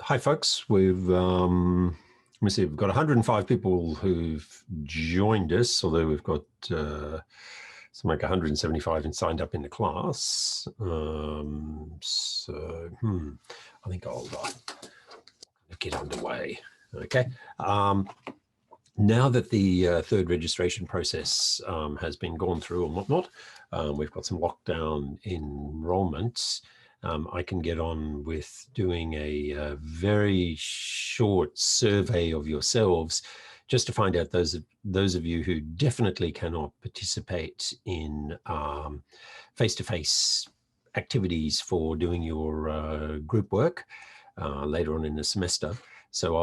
Hi, folks. Let me see, we've got 105 people who've joined us, although we've got something like 175 and signed up in the class. I think I'll get underway. Okay. Now that the third registration process has been gone through and whatnot, we've got some lockdown enrollments. I can get on with doing a very short survey of yourselves just to find out those of you who definitely cannot participate in face-to-face activities for doing your group work later on in the semester. So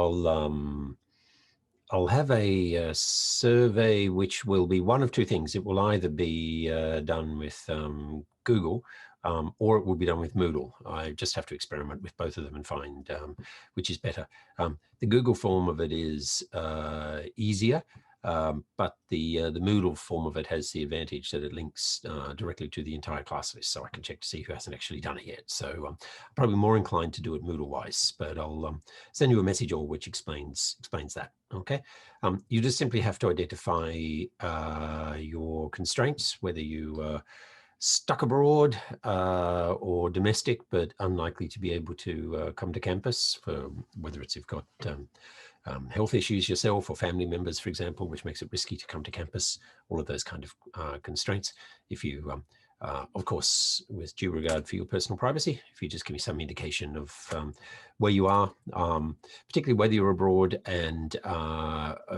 I'll have a survey which will be one of two things. It will either be done with Google or it will be done with Moodle. I just have to experiment with both of them and find which is better. The Google form of it is easier, but the Moodle form of it has the advantage that it links directly to the entire class list, so I can check to see who hasn't actually done it yet. So I'm probably more inclined to do it Moodle-wise, but I'll send you a message or which explains that. Okay, you just simply have to identify your constraints, whether you stuck abroad or domestic, but unlikely to be able to come to campus, for whether it's you've got health issues yourself or family members, for example, which makes it risky to come to campus, all of those kind of constraints. If you, of course, with due regard for your personal privacy, if you just give me some indication of where you are, particularly whether you're abroad, and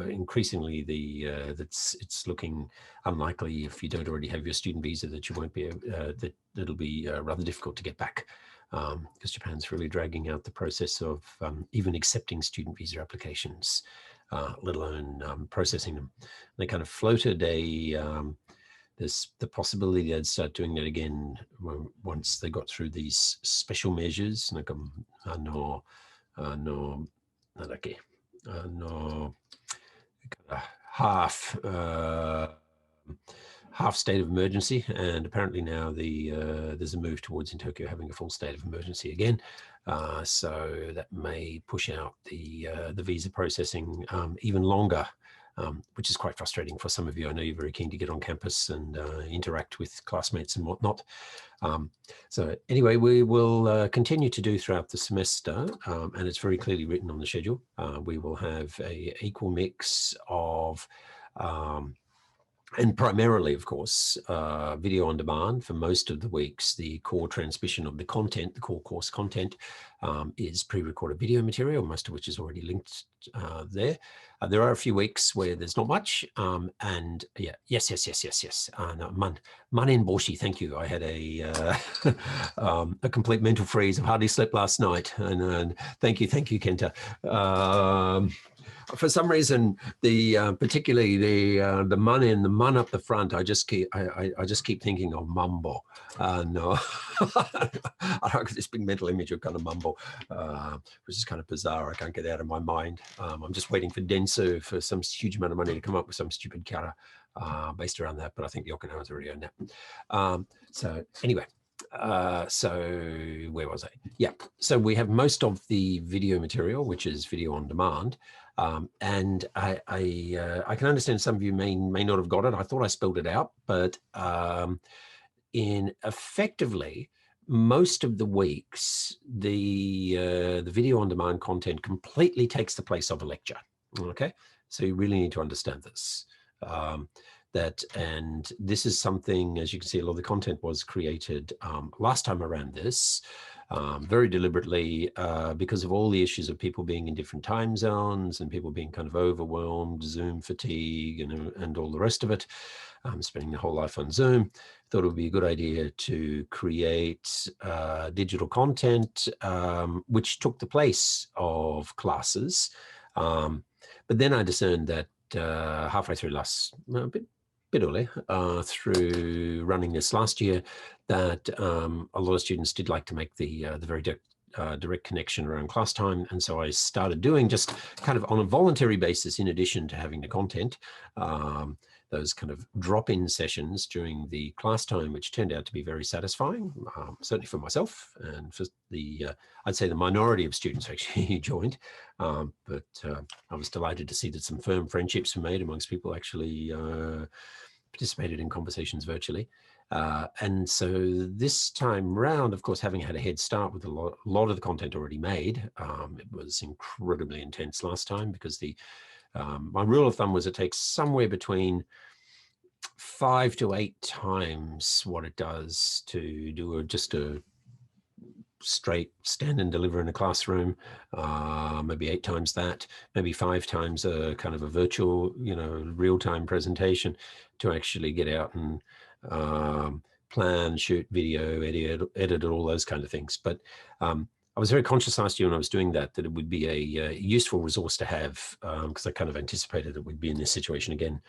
increasingly it's looking unlikely, if you don't already have your student visa, that you won't be that it'll be rather difficult to get back, because Japan's really dragging out the process of even accepting student visa applications, let alone processing them. They kind of floated the possibility they'd start doing that again once they got through these special measures, like half state of emergency, and apparently now there's a move towards in Tokyo having a full state of emergency again. So that may push out the visa processing even longer, which is quite frustrating for some of you. I know you're very keen to get on campus and interact with classmates and whatnot. So anyway, we will continue to do throughout the semester, and it's very clearly written on the schedule. We will have a equal mix of and primarily, of course, video on demand for most of the weeks. The core transmission of the content, the core course content, is pre-recorded video material, most of which is already linked there. There are a few weeks where there's not much, and yeah, yes. No, Manen Boshi, thank you. I had a complete mental freeze. I've hardly slept last night, and thank you, Kenta. For some reason, particularly the mun up the front, I just keep thinking of Mumbo. No, I don't get this big mental image of kind of Mumbo, which is kind of bizarre. I can't get it out of my mind. I'm just waiting for Densu for some huge amount of money to come up with some stupid kara based around that, but I think the Okinawa's already owned that. So anyway. So where was I? Yeah, so we have most of the video material, which is video on demand, and I can understand some of you may not have got it. I thought I spelled it out, but in effectively most of the weeks, the video on demand content completely takes the place of a lecture. Okay, so you really need to understand this. And this is something, as you can see, a lot of the content was created last time around this, very deliberately, because of all the issues of people being in different time zones and people being kind of overwhelmed, Zoom fatigue, and all the rest of it, spending their whole life on Zoom. Thought it would be a good idea to create digital content which took the place of classes. But then I discerned that halfway through bit early through running this last year, that a lot of students did like to make the very direct connection around class time, and so I started doing, just kind of on a voluntary basis, in addition to having the content, those kind of drop-in sessions during the class time, which turned out to be very satisfying, certainly for myself and for the, I'd say the minority of students actually joined. But I was delighted to see that some firm friendships were made amongst people who actually participated in conversations virtually. And so this time round, of course, having had a head start with a lot of the content already made, it was incredibly intense last time because my rule of thumb was it takes somewhere between 5 to 8 times what it does to do just a straight stand and deliver in a classroom, maybe 8 times that, maybe 5 times a kind of a virtual, real-time presentation to actually get out and plan, shoot video, edit all those kind of things. But I was very conscious last year when I was doing that it would be a useful resource to have, because I kind of anticipated that we'd be in this situation again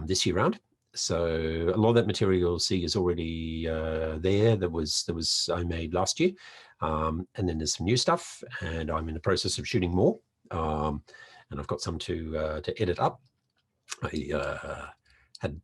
this year round. So a lot of that material you'll see is already there. That was I made last year, and then there's some new stuff, and I'm in the process of shooting more, and I've got some to edit up. I had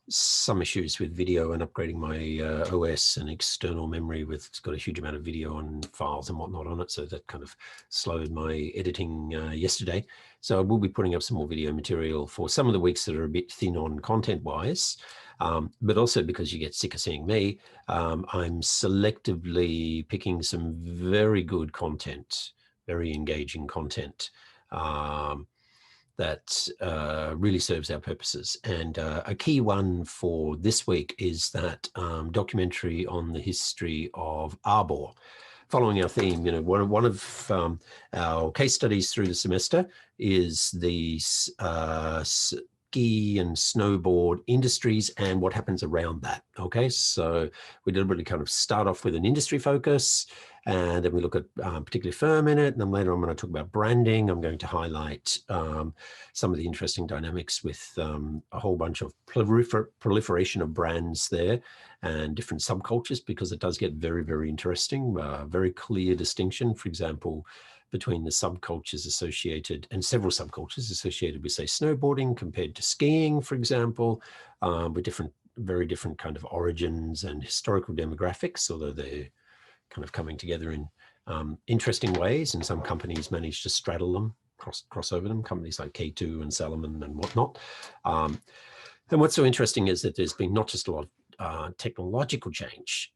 some issues with video and upgrading my OS and external memory it's got a huge amount of video and files and whatnot on it. So that kind of slowed my editing yesterday. So I will be putting up some more video material for some of the weeks that are a bit thin on content wise, but also because you get sick of seeing me, I'm selectively picking some very good content, very engaging content, that really serves our purposes. And a key one for this week is that documentary on the history of arbor. Following our theme, one of our case studies through the semester is the ski and snowboard industries and what happens around that. Okay, so we deliberately kind of start off with an industry focus, and then we look at a particular firm in it. And then later on, when I talk about branding, I'm going to highlight some of the interesting dynamics with a whole bunch of proliferation of brands there and different subcultures, because it does get very, very interesting. Very clear distinction, for example, between the subcultures associated and several subcultures associated with, say, snowboarding compared to skiing, for example, with very different kind of origins and historical demographics, although they're kind of coming together in interesting ways. And some companies manage to straddle them, cross over them, companies like K2 and Salomon and whatnot. And what's so interesting is that there's been not just a lot of technological change,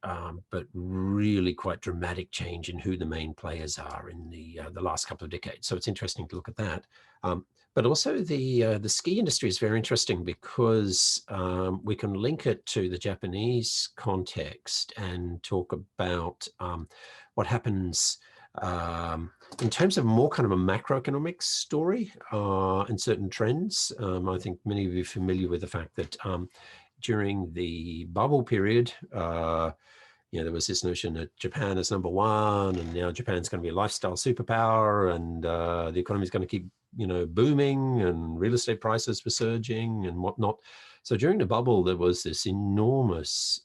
but really quite dramatic change in who the main players are in the last couple of decades. So it's interesting to look at that. But also the ski industry is very interesting because we can link it to the Japanese context and talk about what happens in terms of more kind of a macroeconomic story and certain trends. I think many of you are familiar with the fact that during the bubble period, there was this notion that Japan is number one, and now Japan's going to be a lifestyle superpower, and the economy is going to keep, booming, and real estate prices were surging and whatnot. So during the bubble, there was this enormous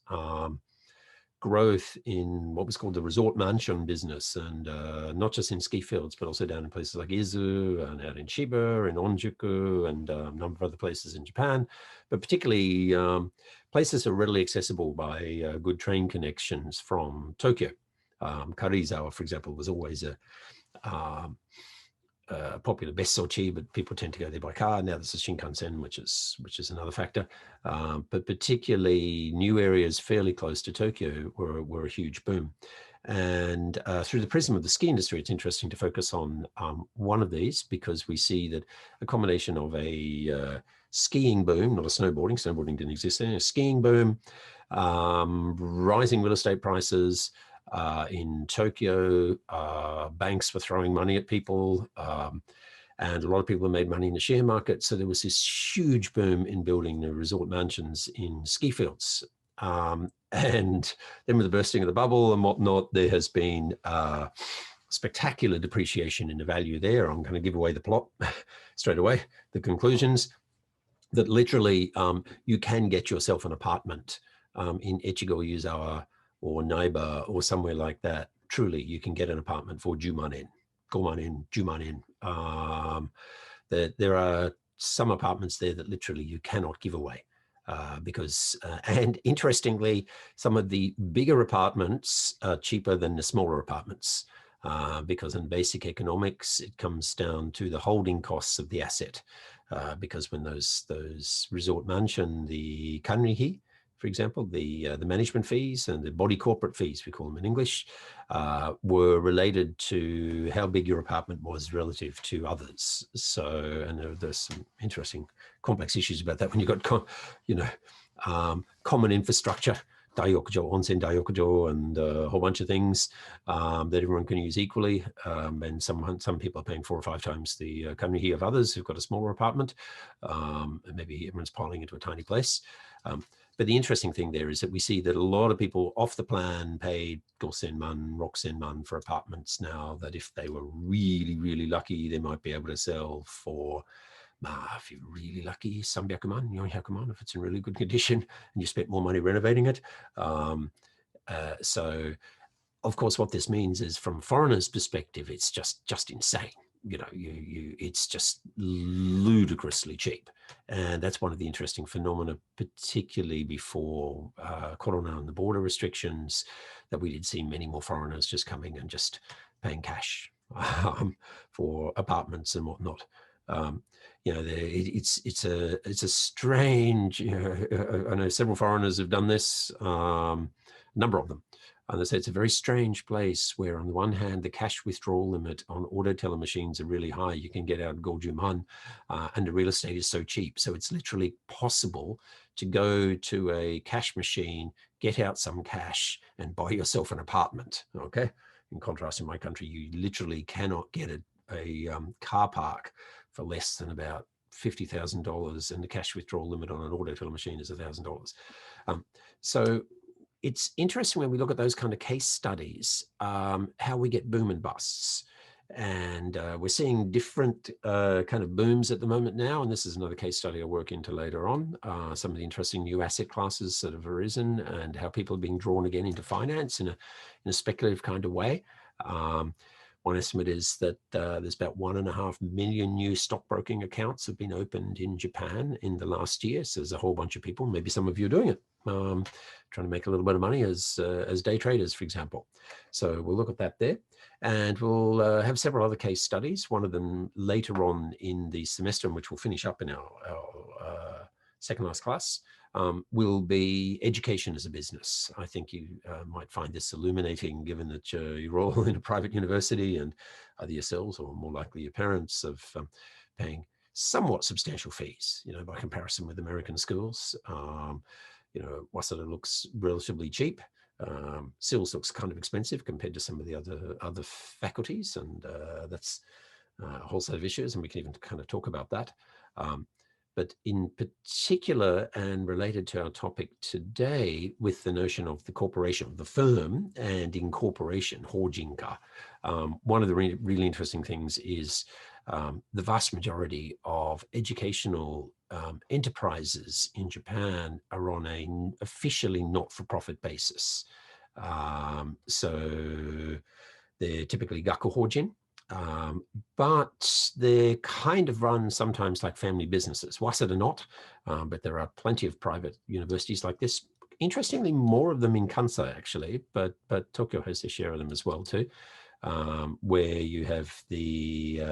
growth in what was called the resort mansion business, and not just in ski fields, but also down in places like Izu and out in Chiba and Onjuku and a number of other places in Japan, but particularly places that are readily accessible by good train connections from Tokyo. Karizawa, for example, was always a popular best sochi, but people tend to go there by car. Now there's the Shinkansen, which is another factor. But particularly new areas fairly close to Tokyo were a huge boom. And through the prism of the ski industry, it's interesting to focus on one of these, because we see that a combination of a skiing boom, not a snowboarding didn't exist then, a skiing boom, rising real estate prices, in Tokyo, banks were throwing money at people, and a lot of people made money in the share market. So there was this huge boom in building the resort mansions in ski fields. And then with the bursting of the bubble and whatnot, there has been spectacular depreciation in the value there. I'm going to give away the plot straight away, the conclusions, that literally you can get yourself an apartment in Echigo Yuzawa or Naiba or somewhere like that. Truly, you can get an apartment for Jumanen, Gomanen, Jumanen. There are some apartments there that literally you cannot give away. And interestingly, some of the bigger apartments are cheaper than the smaller apartments. Because in basic economics, it comes down to the holding costs of the asset. Because when those resort mansion, the kanrihi, for example, the management fees and the body corporate fees, we call them in English, were related to how big your apartment was relative to others. So, and there's some interesting complex issues about that when you've got, common infrastructure, daiokujo, onsen daiokujo, and a whole bunch of things that everyone can use equally. And some people are paying 4 or 5 times the kanrihi of others who've got a smaller apartment. And maybe everyone's piling into a tiny place. But the interesting thing there is that we see that a lot of people off the plan paid Gorsen-man, Roxen-man for apartments now that if they were really, really lucky, they might be able to sell for, if you're really lucky, 300-man, 400-man, if it's in really good condition and you spent more money renovating it. So, of course, what this means is from foreigners' perspective, it's just insane. It's just ludicrously cheap. And that's one of the interesting phenomena, particularly before Corona and the border restrictions, that we did see many more foreigners just coming and just paying cash for apartments and whatnot. It's a strange, I know several foreigners have done this, a number of them. And they say it's a very strange place where on the one hand, the cash withdrawal limit on auto teller machines are really high. You can get out Gojuman and the real estate is so cheap. So it's literally possible to go to a cash machine, get out some cash and buy yourself an apartment, okay? In contrast, in my country, you literally cannot get a car park for less than about $50,000 and the cash withdrawal limit on an auto teller machine is $1,000. So it's interesting when we look at those kind of case studies, how we get boom and busts. And we're seeing different kind of booms at the moment now. And this is another case study I'll work into later on. Some of the interesting new asset classes that have arisen and how people are being drawn again into finance in a speculative kind of way. One estimate is that there's about 1.5 million new stockbroking accounts have been opened in Japan in the last year. So there's a whole bunch of people, maybe some of you are doing it, trying to make a little bit of money as day traders, for example. So we'll look at that there. And we'll have several other case studies, one of them later on in the semester, which we'll finish up in our second last class, will be education as a business. I think you might find this illuminating, given that you're all in a private university and either yourselves or more likely your parents of paying somewhat substantial fees, by comparison with American schools. Waseda looks relatively cheap. SILS looks kind of expensive compared to some of the other faculties, and that's a whole set of issues, and we can even kind of talk about that. But in particular, and related to our topic today, with the notion of the corporation, the firm, and incorporation, hojinka, one of the really interesting things is the vast majority of educational enterprises in Japan are on an officially not-for-profit basis. So they're typically gakuhojin. But they're kind of run sometimes like family businesses. Waseda not, but there are plenty of private universities like this. Interestingly, more of them in Kansai actually, but Tokyo has their share of them as well too, where you have the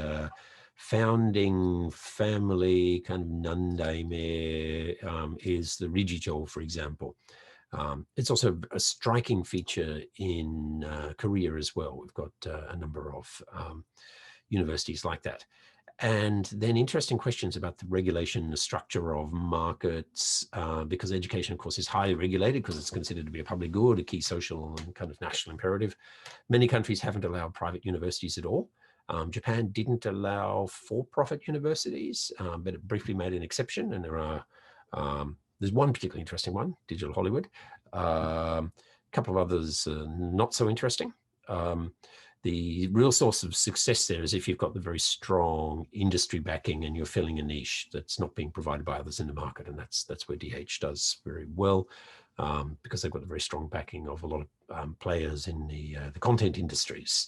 founding family kind of nandaime is the Rijijo, for example. It's also a striking feature in Korea as well. We've got a number of universities like that. And then interesting questions about the regulation, the structure of markets, because education, of course, is highly regulated because it's considered to be a public good, a key social and kind of national imperative. Many countries haven't allowed private universities at all. Japan didn't allow for-profit universities, but it briefly made an exception. And there are there's one particularly interesting one, Digital Hollywood. A couple of others not so interesting. The real source of success there is if you've got the very strong industry backing and you're filling a niche that's not being provided by others in the market. And that's where DH does very well, because they've got the very strong backing of a lot of players in the content industries.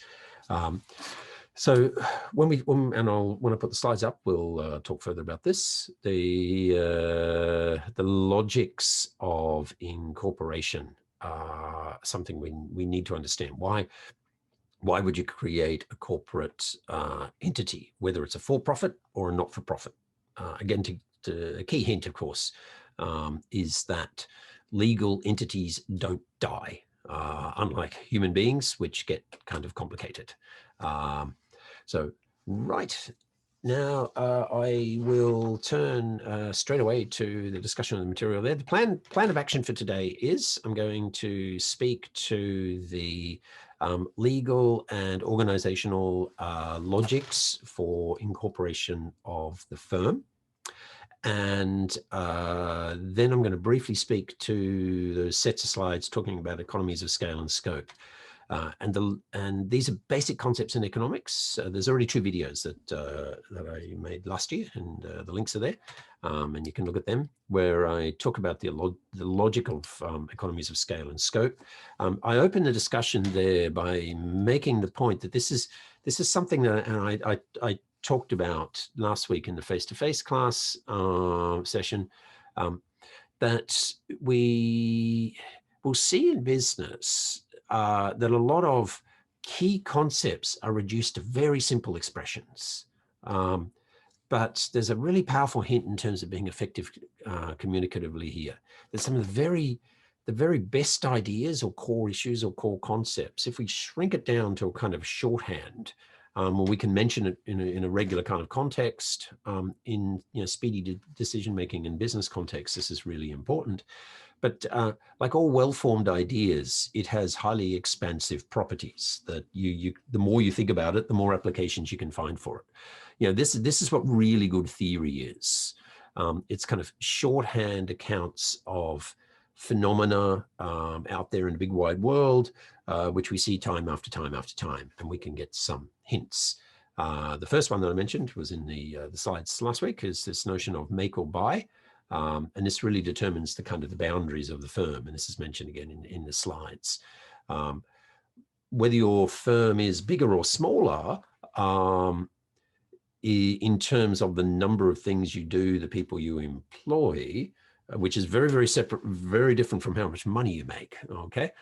So when I put the slides up, we'll talk further about this. The logics of incorporation are something we need to understand. Why would you create a corporate entity, whether it's a for-profit or a not-for-profit? Again, a key hint, of course, is that legal entities don't die, unlike human beings, which get kind of complicated. So right now, I will turn straight away to the discussion of the material there. The plan of action for today is I'm going to speak to the legal and organizational logics for incorporation of the firm. And then I'm going to briefly speak to those sets of slides talking about economies of scale and scope. And these are basic concepts in economics. There's already 2 videos that I made last year, and the links are there, and you can look at them, where I talk about the logic of economies of scale and scope. I open the discussion there by making the point that this is something that I talked about last week in the face-to-face class session, that we will see in business that a lot of key concepts are reduced to very simple expressions. But there's a really powerful hint in terms of being effective communicatively here. There's some of the very best ideas or core issues or core concepts, if we shrink it down to a kind of shorthand, where we can mention it in a regular kind of context, in speedy decision-making in business context, this is really important. But like all well-formed ideas, it has highly expansive properties that the more you think about it, the more applications you can find for it. This is what really good theory is. It's kind of shorthand accounts of phenomena out there in the big wide world, which we see time after time after time, and we can get some hints. The first one that I mentioned was in the slides last week, is this notion of make or buy. And this really determines the kind of the boundaries of the firm. And this is mentioned again in the slides. Whether your firm is bigger or smaller, in terms of the number of things you do, the people you employ, which is very, very separate, very different from how much money you make, okay?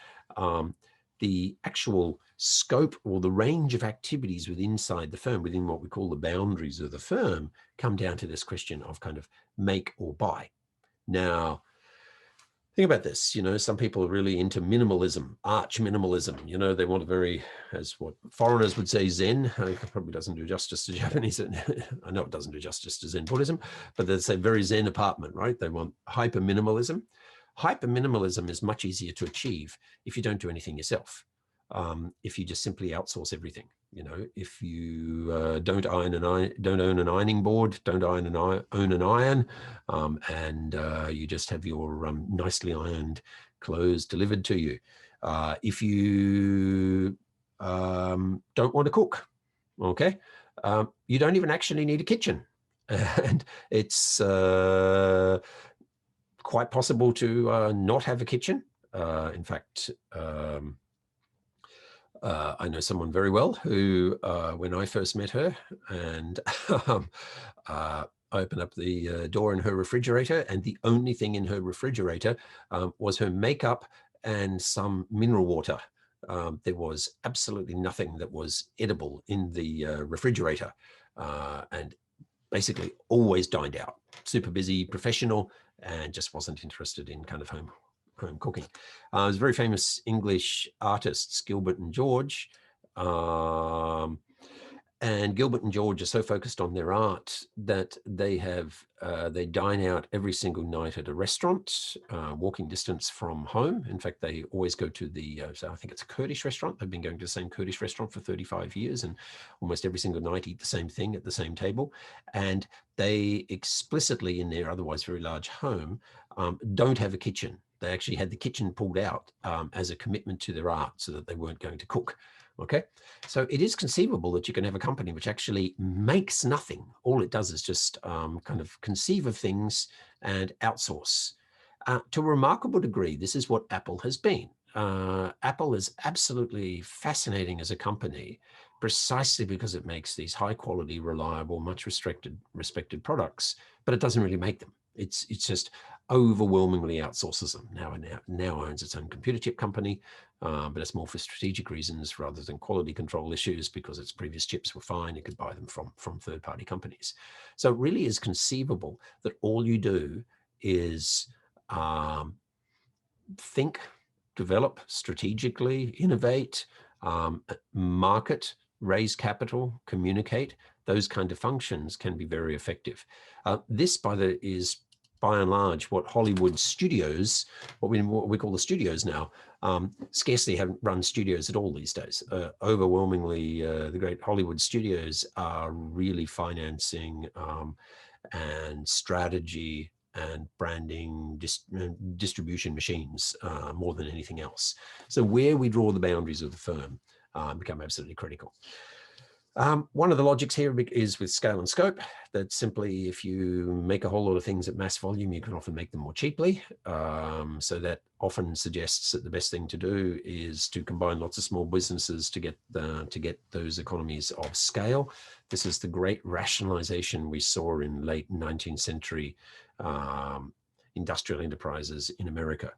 The actual scope or the range of activities inside the firm, within what we call the boundaries of the firm, come down to this question of kind of make or buy. Now, think about this, some people are really into minimalism, arch minimalism. They want a very, as what foreigners would say, Zen. It probably doesn't do justice to Japanese. I know it doesn't do justice to Zen Buddhism, but they say very Zen apartment, right? They want hyper minimalism. Hyper minimalism is much easier to achieve if you don't do anything yourself. If you just simply outsource everything, if you don't own an ironing board, don't own an iron, and you just have your nicely ironed clothes delivered to you. If you don't want to cook, okay, you don't even actually need a kitchen, and it's quite possible to not have a kitchen. In fact, I know someone very well who, when I first met her, and I opened up the door in her refrigerator, and the only thing in her refrigerator was her makeup and some mineral water. There was absolutely nothing that was edible in the refrigerator, and basically always dined out. Super busy professional, and just wasn't interested in kind of home cooking. There's very famous English artists, Gilbert and George. And Gilbert and George are so focused on their art that they dine out every single night at a restaurant, walking distance from home. In fact, they always go to so I think it's a Kurdish restaurant. They've been going to the same Kurdish restaurant for 35 years, and almost every single night eat the same thing at the same table. And they explicitly, in their otherwise very large home, don't have a kitchen. They actually had the kitchen pulled out as a commitment to their art, so that they weren't going to cook. Okay, so it is conceivable that you can have a company which actually makes nothing. All it does is just kind of conceive of things and outsource. To a remarkable degree, this is what Apple has been. Apple is absolutely fascinating as a company precisely because it makes these high quality, reliable, much respected products, but it doesn't really make them. It's just overwhelmingly outsources them. Now owns its own computer chip company, but it's more for strategic reasons rather than quality control issues, because its previous chips were fine. It could buy them from third-party companies. So it really is conceivable that all you do is think, develop strategically, innovate, market, raise capital, communicate. Those kind of functions can be very effective. This is by and large what Hollywood studios, what we call the studios now, scarcely run studios at all these days. Overwhelmingly, the great Hollywood studios are really financing and strategy and branding distribution machines more than anything else. So where we draw the boundaries of the firm become absolutely critical. One of the logics here is with scale and scope, that simply if you make a whole lot of things at mass volume, you can often make them more cheaply. So that often suggests that the best thing to do is to combine lots of small businesses to get those economies of scale. This is the great rationalization we saw in late 19th century industrial enterprises in America.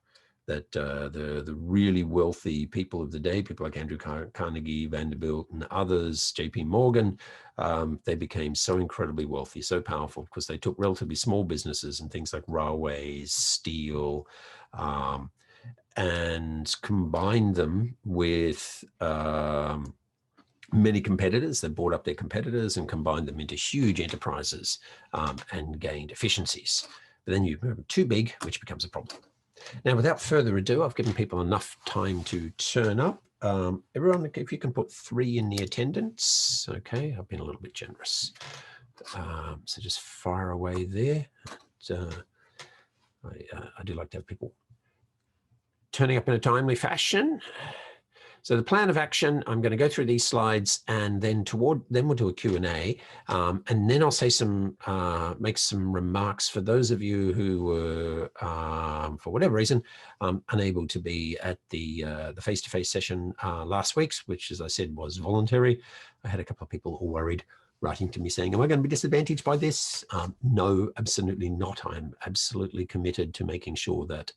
That the really wealthy people of the day, people like Andrew Carnegie, Vanderbilt, and others, J.P. Morgan, they became so incredibly wealthy, so powerful, because they took relatively small businesses and things like railways, steel, and combined them with many competitors. They bought up their competitors and combined them into huge enterprises and gained efficiencies. But then you move too big, which becomes a problem. Now, without further ado, I've given people enough time to turn up. Everyone, if you can put 3 in the attendance. Okay, I've been a little bit generous. So just fire away there. I do like to have people turning up in a timely fashion. So the plan of action, I'm going to go through these slides, and then we'll do a Q&A, and then I'll make some remarks for those of you who were, for whatever reason, unable to be at the face-to-face session last week, which, as I said, was voluntary. I had a couple of people all worried, writing to me saying, am I going to be disadvantaged by this? No, absolutely not. I'm absolutely committed to making sure that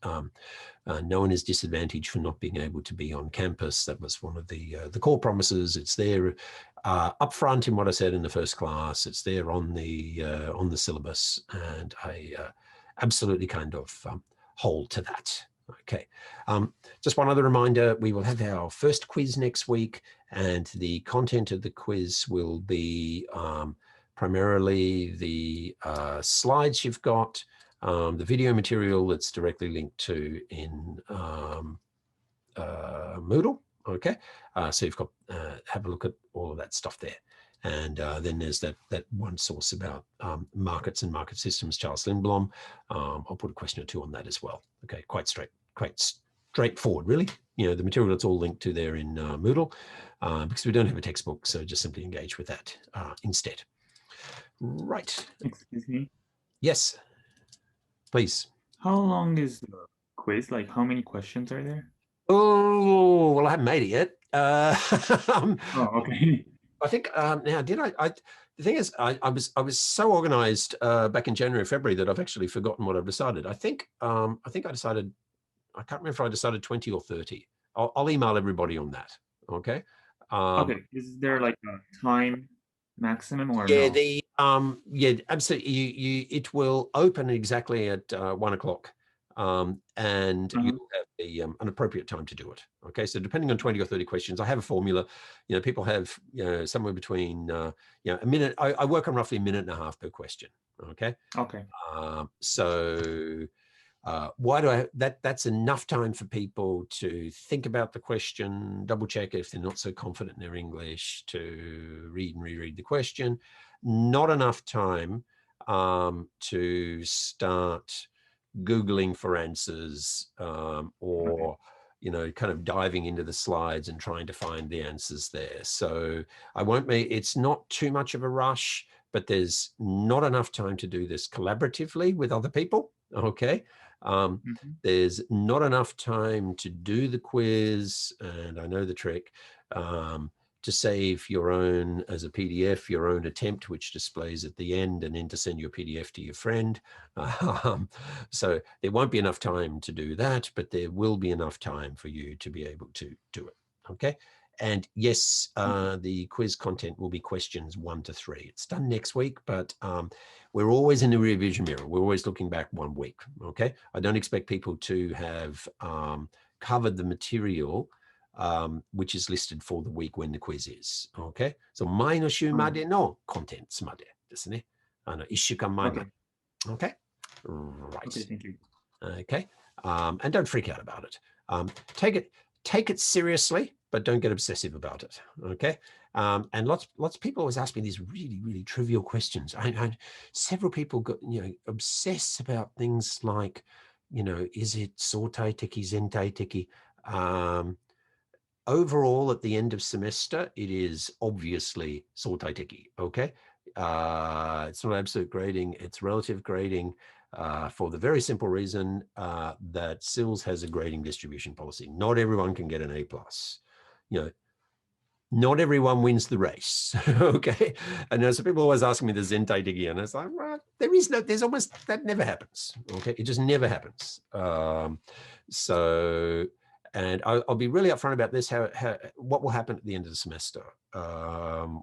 no one is disadvantaged for not being able to be on campus. That was one of the core promises. It's there up front in what I said in the first class. It's there on the syllabus, and I absolutely kind of hold to that. Okay, just one other reminder, we will have our first quiz next week, and the content of the quiz will be primarily the slides you've got, the video material that's directly linked to in Moodle. Okay, so you've got have a look at all of that stuff there. And then there's that one source about markets and market systems, Charles Lindblom. I'll put a question or two on that as well. Okay, quite straightforward, really. You know, the material that's all linked to there in Moodle, because we don't have a textbook, so just simply engage with that instead. Right. Excuse me. Yes, please. How long is the quiz? Like, how many questions are there? Oh, well, I haven't made it yet. Oh, okay. I think now, did I the thing is, I was so organized back in January, February, that I've actually forgotten what I've decided. I think I decided, I can't remember if I decided 20 or 30. I'll email everybody on that. Okay. Okay. Is there like a time maximum or Yeah, no? yeah, absolutely. It will open exactly at 1 o'clock. And you'll have an appropriate time to do it. Okay, so depending on 20 or 30 questions, I have a formula. You know, people have somewhere between a minute. I work on roughly a minute and a half per question. Okay. Okay. So why do I? That's enough time for people to think about the question, double check if they're not so confident in their English, to read and reread the question. Not enough time to start Googling for answers or kind of diving into the slides and trying to find the answers there. So it's not too much of a rush, but there's not enough time to do this collaboratively with other people. Okay. There's not enough time to do the quiz, and I know the trick, to save your own as a PDF, your own attempt, which displays at the end, and then to send your PDF to your friend. So there won't be enough time to do that, but there will be enough time for you to be able to do it. Okay. And yes, the quiz content will be questions 1 to 3. It's done next week, but we're always in the rear vision mirror. We're always looking back 1 week. Okay. I don't expect people to have covered the material which is listed for the week when the quiz is. Okay. So 前の週までのコンテンツまでですね。1週間前まで。Okay. Right. Okay, thank you. Okay. And don't freak out about it. Take it seriously, but don't get obsessive about it. Okay. And lots of people always ask me these really, really trivial questions. Several people got, obsess about things like, is it sortaiteki, zentaiteki? Overall, at the end of semester, it is obviously sortaiteki. Okay. It's not absolute grading, it's relative grading. For the very simple reason that SILS has a grading distribution policy. Not everyone can get an A+. Not everyone wins the race. Okay. And so people always ask me the zentaiteki, and it's like, well, that never happens. Okay. It just never happens. And I'll be really upfront about this, what will happen at the end of the semester.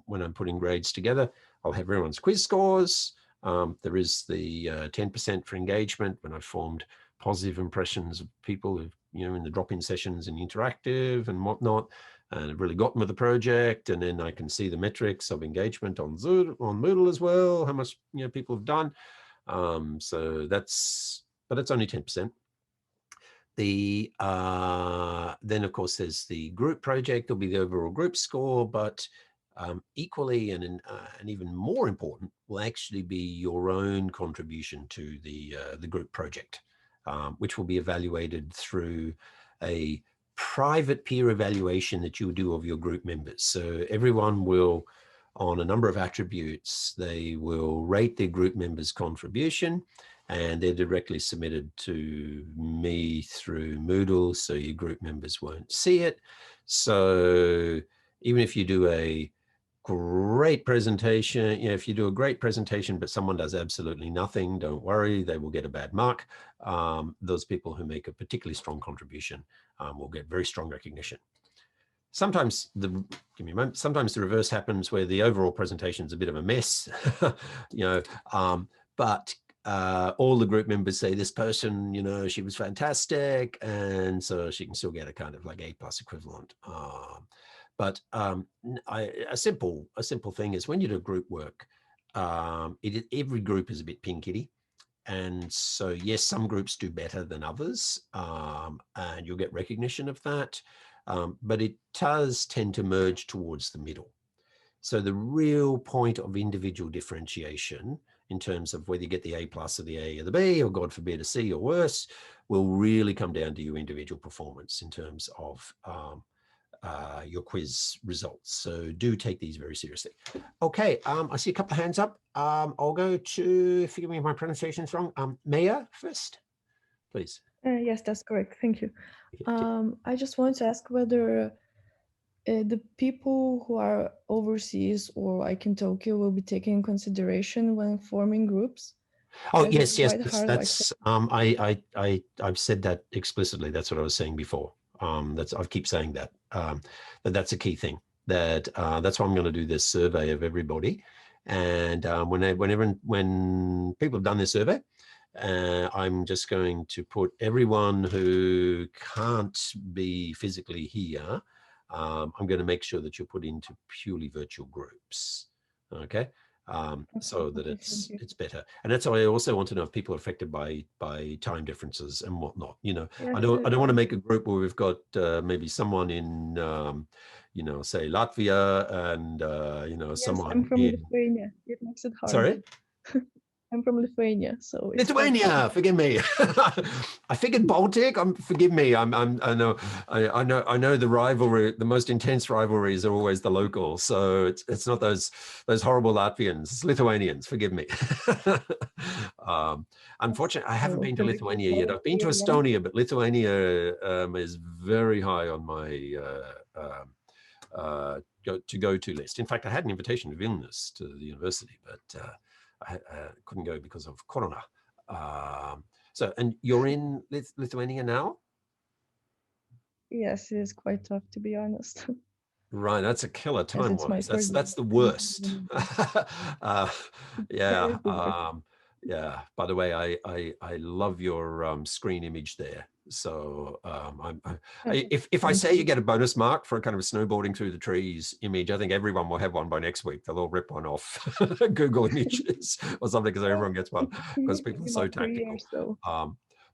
When I'm putting grades together, I'll have everyone's quiz scores. There is the 10% for engagement when I've formed positive impressions of people who, in the drop-in sessions and interactive and whatnot, and have really gotten with the project. And then I can see the metrics of engagement on Moodle as well, how much people have done. But it's only 10%. Then of course there's the group project. There'll be the overall group score, but equally and even more important will actually be your own contribution to the group project, which will be evaluated through a private peer evaluation that you do of your group members. So everyone will, on a number of attributes, they will rate their group members' contribution, and they're directly submitted to me through Moodle, so your group members won't see it. So even if you do a great presentation, if you do a great presentation, but someone does absolutely nothing, don't worry, they will get a bad mark. Those people who make a particularly strong contribution will get very strong recognition. Sometimes sometimes the reverse happens where the overall presentation is a bit of a mess, but all the group members say this person, she was fantastic, and so she can still get a kind of like A+ equivalent. But a simple thing is when you do group work, every group is a bit pin-kitty. And so, yes, some groups do better than others, and you'll get recognition of that. But it does tend to merge towards the middle. So the real point of individual differentiation in terms of whether you get the A+ or the A or the B, or God forbid a C or worse, will really come down to your individual performance in terms of your quiz results. So do take these very seriously. Okay, I see a couple of hands up. I'll go to, forgive me if my pronunciation's wrong, Maya first, please. Yes, that's correct. Thank you. I just want to ask whether the people who are overseas or like in Tokyo will be taken in consideration when forming groups. Oh, yes. That's I've said that explicitly. That's what I was saying before. I keep saying that. But that's a key thing. That's why I'm going to do this survey of everybody. And when people have done this survey, I'm just going to put everyone who can't be physically here. I'm going to make sure that you're put into purely virtual groups. Okay. So that it's better. And that's why I also want to know if people are affected by time differences and whatnot. Yes, I don't want to make a group where we've got maybe someone in say Latvia and yes, someone I'm from Lithuania. It makes it hard. Sorry? I'm from Lithuania, so Lithuania. Forgive me. I figured Baltic. Forgive me. I know the rivalry. The most intense rivalries are always the locals. So it's not those horrible Latvians. It's Lithuanians. Forgive me. Unfortunately, I haven't been to Lithuania yet. I've been to Estonia, but Lithuania is very high on my go to list. In fact, I had an invitation to Vilnius to the university, but I couldn't go because of Corona. So, and you're in Lithuania now? Yes, it is quite tough, to be honest. Right, that's a killer Yes, it's my time-wise. first That's the time. worst. Yeah, Very difficult. yeah. By the way, I love your screen image there. So if I Thank say you you. get a bonus mark for a kind of a snowboarding through the trees image, I think everyone will have one by next week. They'll all rip one off Google Images or something because everyone gets one because people are so tactical. So.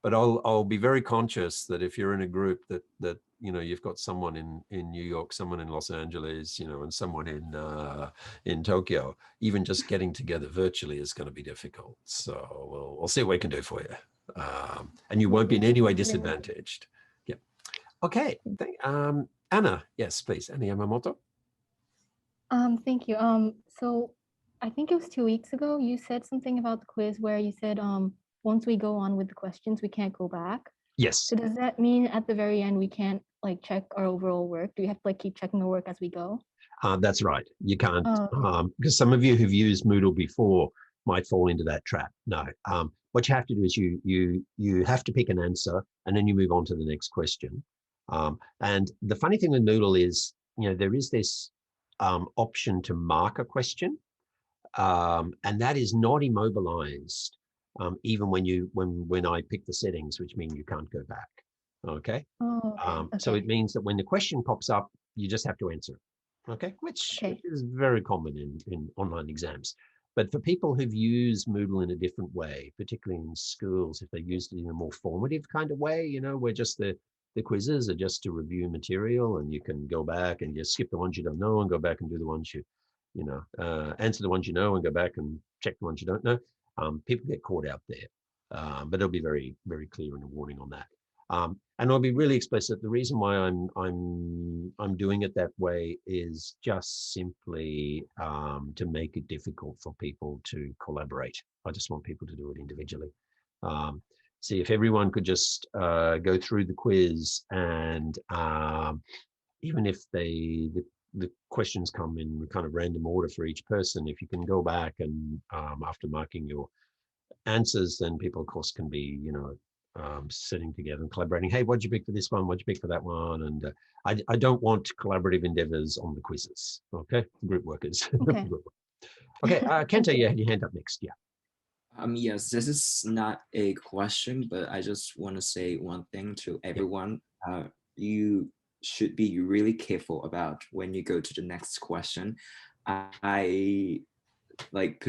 But I'll be very conscious that if you're in a group that you know you've got someone in New York, someone in Los Angeles, you know, and someone in Tokyo, even just getting together virtually is going to be difficult. So we'll see what we can do for you, and you won't be in any way disadvantaged. Yeah. Okay. Anna, yes, please. Anna Yamamoto. Thank you. So I think it was 2 weeks ago, you said something about the quiz where you said, once we go on with the questions, we can't go back. Yes. So does that mean at the very end, we can't like check our overall work? Do we have to like keep checking the work as we go? That's right. You can't, Oh. because some of you who've used Moodle before might fall into that trap. No. What you have to do is you have to pick an answer and then you move on to the next question. And the funny thing with Moodle is, you know, there is this option to mark a question, and that is not immobilized. Even when I pick the settings, which mean you can't go back. Okay. Oh, okay. So it means that when the question pops up, you just have to answer. Okay, which is very common in online exams. But for people who've used Moodle in a different way, particularly in schools, if they used it in a more formative kind of way, you know, where just the quizzes are just to review material and you can go back and just skip the ones you don't know and go back and do the ones you know, answer the ones you know and go back and check the ones you don't know. People get caught out there, but it'll be very, very clear in a warning on that. And I'll be really explicit. The reason why I'm doing it that way is just simply to make it difficult for people to collaborate. I just want people to do it individually. See, if everyone could just go through the quiz and even if the questions come in kind of random order for each person, if you can go back and after marking your answers, then people, of course, can be, you know, sitting together and collaborating. Hey, what'd you pick for this one? What'd you pick for that one? And I don't want collaborative endeavors on the quizzes. Okay, group workers. Okay. Okay, Kenta, you had your hand up next. Yeah. Yes, this is not a question, but I just want to say one thing to everyone. You should be really careful about when you go to the next question. I like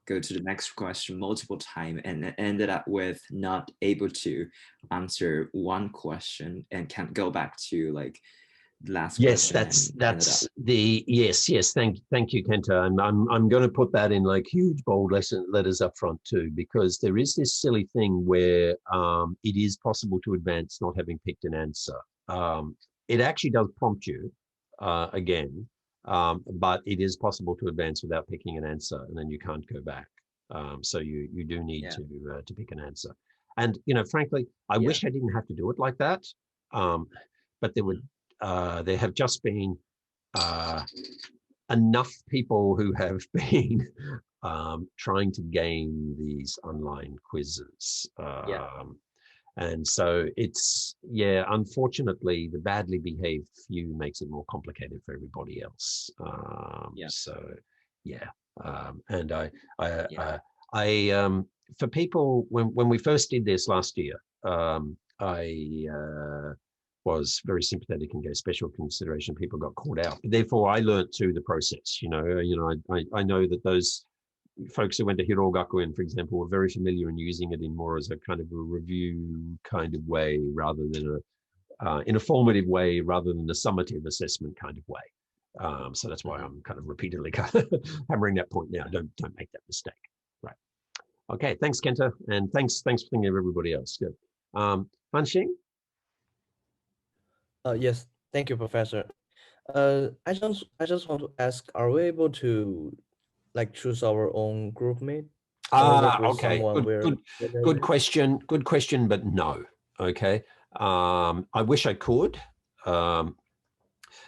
go to the next question multiple times and ended up with not able to answer one question and can't go back to like the last yes, question. that's the yes. Thank you, Kenta. And I'm going to put that in like huge bold letters up front too, because there is this silly thing where it is possible to advance not having picked an answer. It actually does prompt you again, but it is possible to advance without picking an answer, and then you can't go back. So you do need to pick an answer. And you know, frankly, I wish I didn't have to do it like that. But there have just been enough people who have been trying to game these online quizzes. And so it's, unfortunately, the badly behaved few makes it more complicated for everybody else. And I for people, when we first did this last year, I was very sympathetic and gave special consideration. People got caught out. Therefore, I learned through the process. I know that those folks who went to Hirogakuen, for example, were very familiar in using it in more as a kind of a review kind of way, rather than in a formative way, rather than a summative assessment kind of way. So that's why I'm kind of repeatedly hammering that point now. Don't make that mistake. Right. Okay. Thanks, Kenta, and thanks for thinking of everybody else. Good. Fanxing? Yes, thank you, Professor. I just want to ask: are we able to like choose our own group mate? Okay. Good question. Good question, but no. Okay. I wish I could.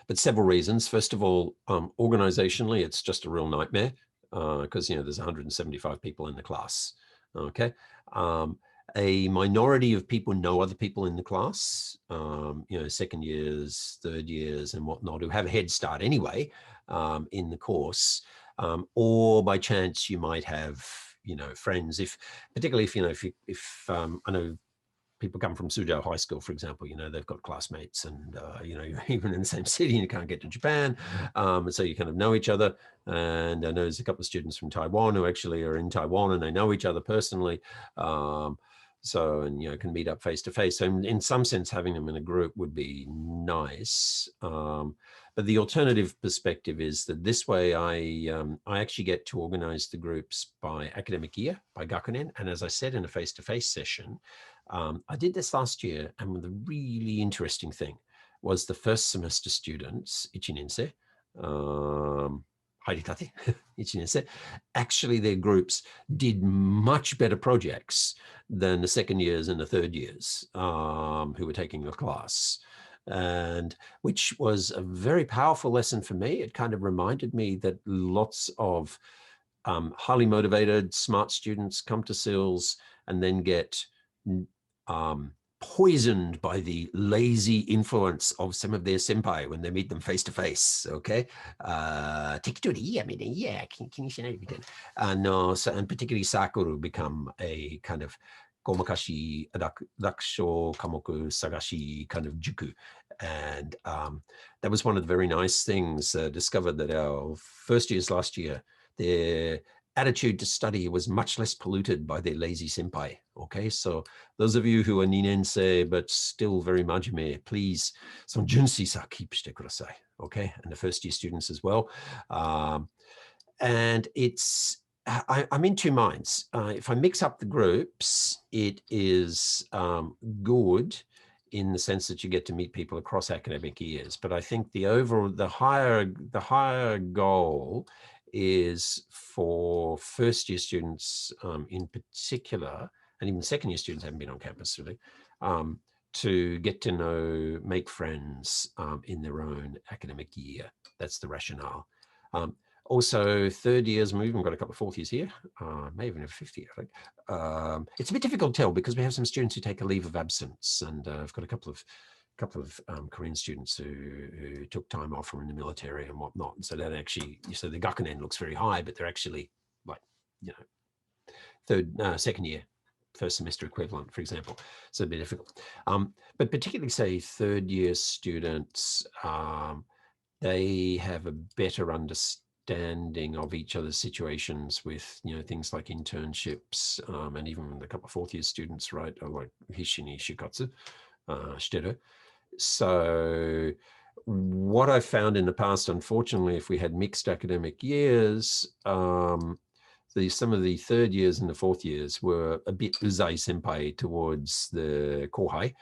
but several reasons. First of all, organizationally, it's just a real nightmare because there's 175 people in the class. Okay. A minority of people know other people in the class, second years, third years and whatnot, who have a head start anyway in the course. Or by chance you might have, friends, particularly if I know people come from Suzhou High School, for example, they've got classmates and, you're even in the same city and you can't get to Japan. And so you kind of know each other. And I know there's a couple of students from Taiwan who actually are in Taiwan and they know each other personally. Can meet up face to face. So in some sense, having them in a group would be nice. But the alternative perspective is that this way I actually get to organize the groups by academic year, by gakunen. And as I said in a face-to-face session, I did this last year, and the really interesting thing was the first semester students, ichinense, haritate, ichinense, actually their groups did much better projects than the second years and the third years who were taking the class. And which was a very powerful lesson for me. It kind of reminded me that lots of highly motivated, smart students come to SILS and then get poisoned by the lazy influence of some of their senpai when they meet them face to face. Okay, and particularly Sakura become a kind of komakashi rakusho kamoku sagashi kind of juku, and that was one of the very nice things discovered, that our first years last year, their attitude to study was much less polluted by their lazy senpai. Okay, so those of you who are ninense but still very majime, please, some junsei-sa keep shite kudasai. Okay, and the first year students as well. And I'm in two minds. If I mix up the groups, it is good in the sense that you get to meet people across academic years. But I think the higher goal is for first year students in particular, and even second year students haven't been on campus really, to get to know, make friends in their own academic year. That's the rationale. Also, third years, we've even got a couple of fourth years here, may even have fifth year, I think. It's a bit difficult to tell because we have some students who take a leave of absence, and I've got a couple of Korean students who took time off from in the military and whatnot. And so that actually, so the gakunen looks very high, but they're actually like, second year, first semester equivalent, for example. So it'd be difficult. But particularly say third year students, they have a better understanding of each other's situations with, things like internships, and even a couple of fourth year students, right? Like Hishini Shikatsu, Shiteru. So what I found in the past, unfortunately, if we had mixed academic years, some of the third years and the fourth years were a bit uzai senpai towards the kohai,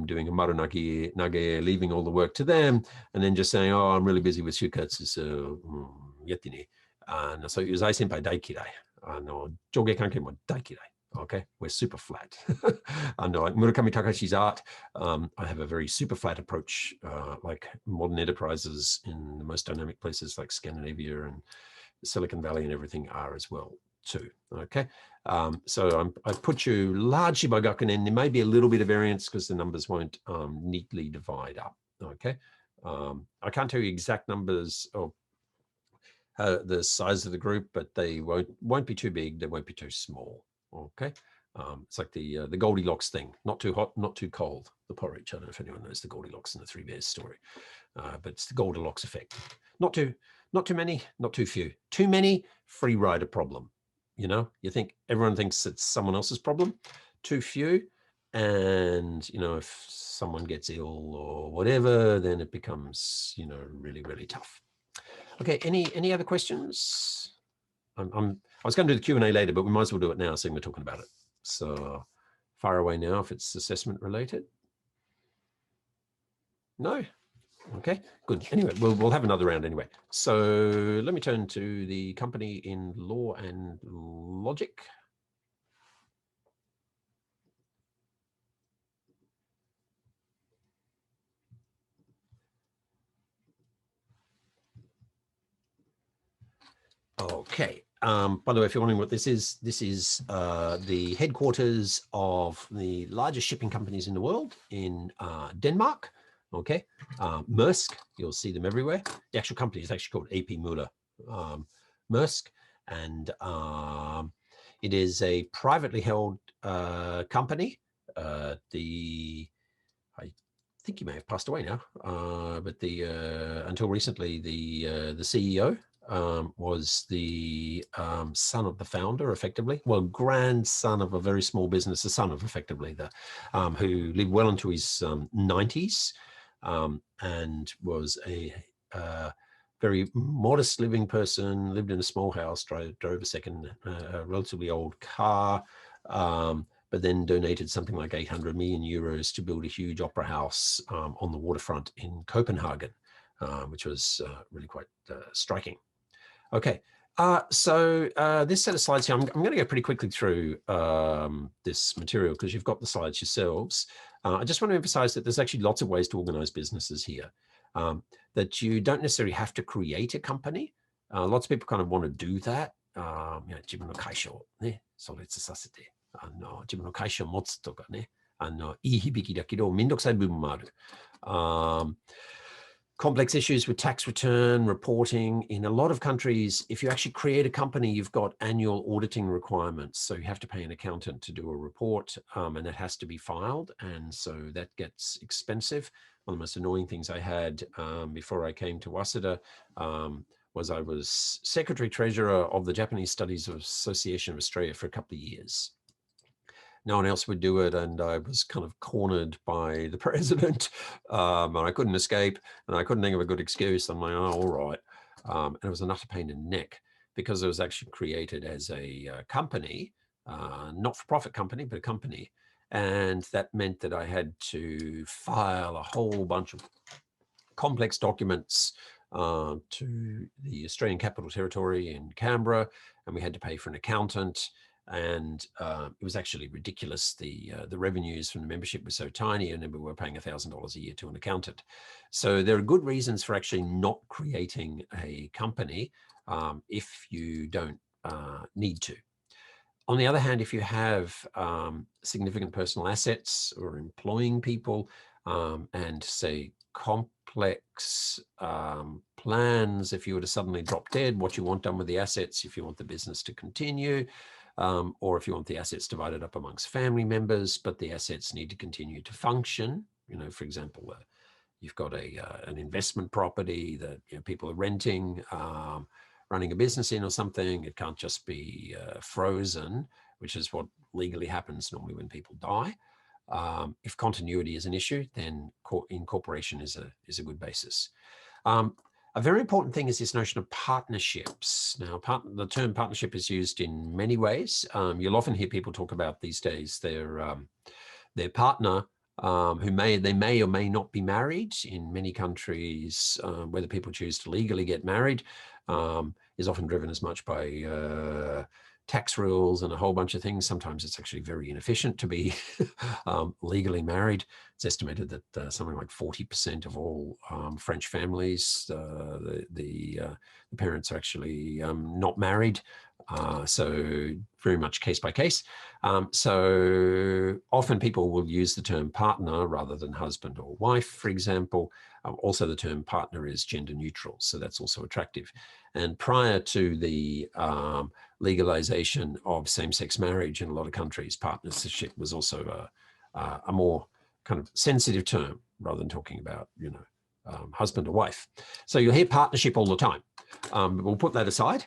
doing a marunagi nage, leaving all the work to them, and then just saying, "Oh, I'm really busy with shukatsu, so yattine." And so uzai senpai daikirai. Joge kanke mo daikirai. Okay, we're super flat. I know, like Murakami Takashi's art, I have a very super flat approach, like modern enterprises in the most dynamic places like Scandinavia and Silicon Valley and everything are as well too. Okay, so I put you largely by gakunen. There may be a little bit of variance because the numbers won't neatly divide up. Okay, I can't tell you exact numbers or the size of the group, but they won't be too big. They won't be too small. Okay, it's like the Goldilocks thing: not too hot, not too cold. The porridge. I don't know if anyone knows the Goldilocks and the Three Bears story, but it's the Goldilocks effect. Not too many, not too few. Too many, free rider problem. You think everyone thinks it's someone else's problem. Too few, and if someone gets ill or whatever, then it becomes really, really tough. Okay, any other questions? I was going to do the Q&A later, but we might as well do it now, seeing we're talking about it. So fire away now if it's assessment related. No? Okay, good. Anyway, we'll have another round anyway. So let me turn to the company in law and logic. Okay. By the way, if you're wondering what this is the headquarters of the largest shipping companies in the world in Denmark. Okay. Maersk, you'll see them everywhere. The actual company is actually called AP Møller Maersk, and it is a privately held company. I think he may have passed away now, but until recently, the CEO was the son of the founder, effectively. Well, grandson of a very small business, the son of effectively who lived well into his 90s and was a very modest living person, lived in a small house, drove a relatively old car, but then donated something like 800 million euros to build a huge opera house on the waterfront in Copenhagen, which was really quite striking. Okay, so this set of slides here, I'm going to go pretty quickly through this material because you've got the slides yourselves. I just want to emphasize that there's actually lots of ways to organize businesses here, that you don't necessarily have to create a company. Lots of people kind of want to do that. 自分の会社をね、創立させて、自分の会社を持つとかね、いい響きだけど、めんどくさい部分もある。Complex issues with tax return, reporting. In a lot of countries, if you actually create a company, you've got annual auditing requirements. So you have to pay an accountant to do a report, and it has to be filed. And so that gets expensive. One of the most annoying things I had before I came to Waseda was I was Secretary Treasurer of the Japanese Studies Association of Australia for a couple of years. No one else would do it, and I was kind of cornered by the president, and I couldn't escape, and I couldn't think of a good excuse. I'm like, oh, all right. And it was an utter pain in the neck because it was actually created as a company, not-for-profit company, but a company. And that meant that I had to file a whole bunch of complex documents to the Australian Capital Territory in Canberra, and we had to pay for an accountant. And it was actually ridiculous. The revenues from the membership were so tiny, and we were paying $1,000 a year to an accountant. So there are good reasons for actually not creating a company if you don't need to. On the other hand, if you have significant personal assets or employing people and say complex plans, if you were to suddenly drop dead, what you want done with the assets, if you want the business to continue, or if you want the assets divided up amongst family members, but the assets need to continue to function. For example, you've got an investment property that people are renting, running a business in or something. It can't just be frozen, which is what legally happens normally when people die. If continuity is an issue, then incorporation is a good basis. A very important thing is this notion of partnerships. Now, the term partnership is used in many ways. You'll often hear people talk about these days their partner who may or may not be married. In many countries, whether people choose to legally get married is often driven as much by tax rules and a whole bunch of things. Sometimes it's actually very inefficient to be legally married. It's estimated that something like 40% of all French families, the parents are actually not married. So very much case by case. So often people will use the term partner rather than husband or wife, for example. Also, the term partner is gender neutral, so that's also attractive. And prior to the legalization of same-sex marriage in a lot of countries, partnership was also a more kind of sensitive term rather than talking about, husband or wife. So you'll hear partnership all the time. We'll put that aside.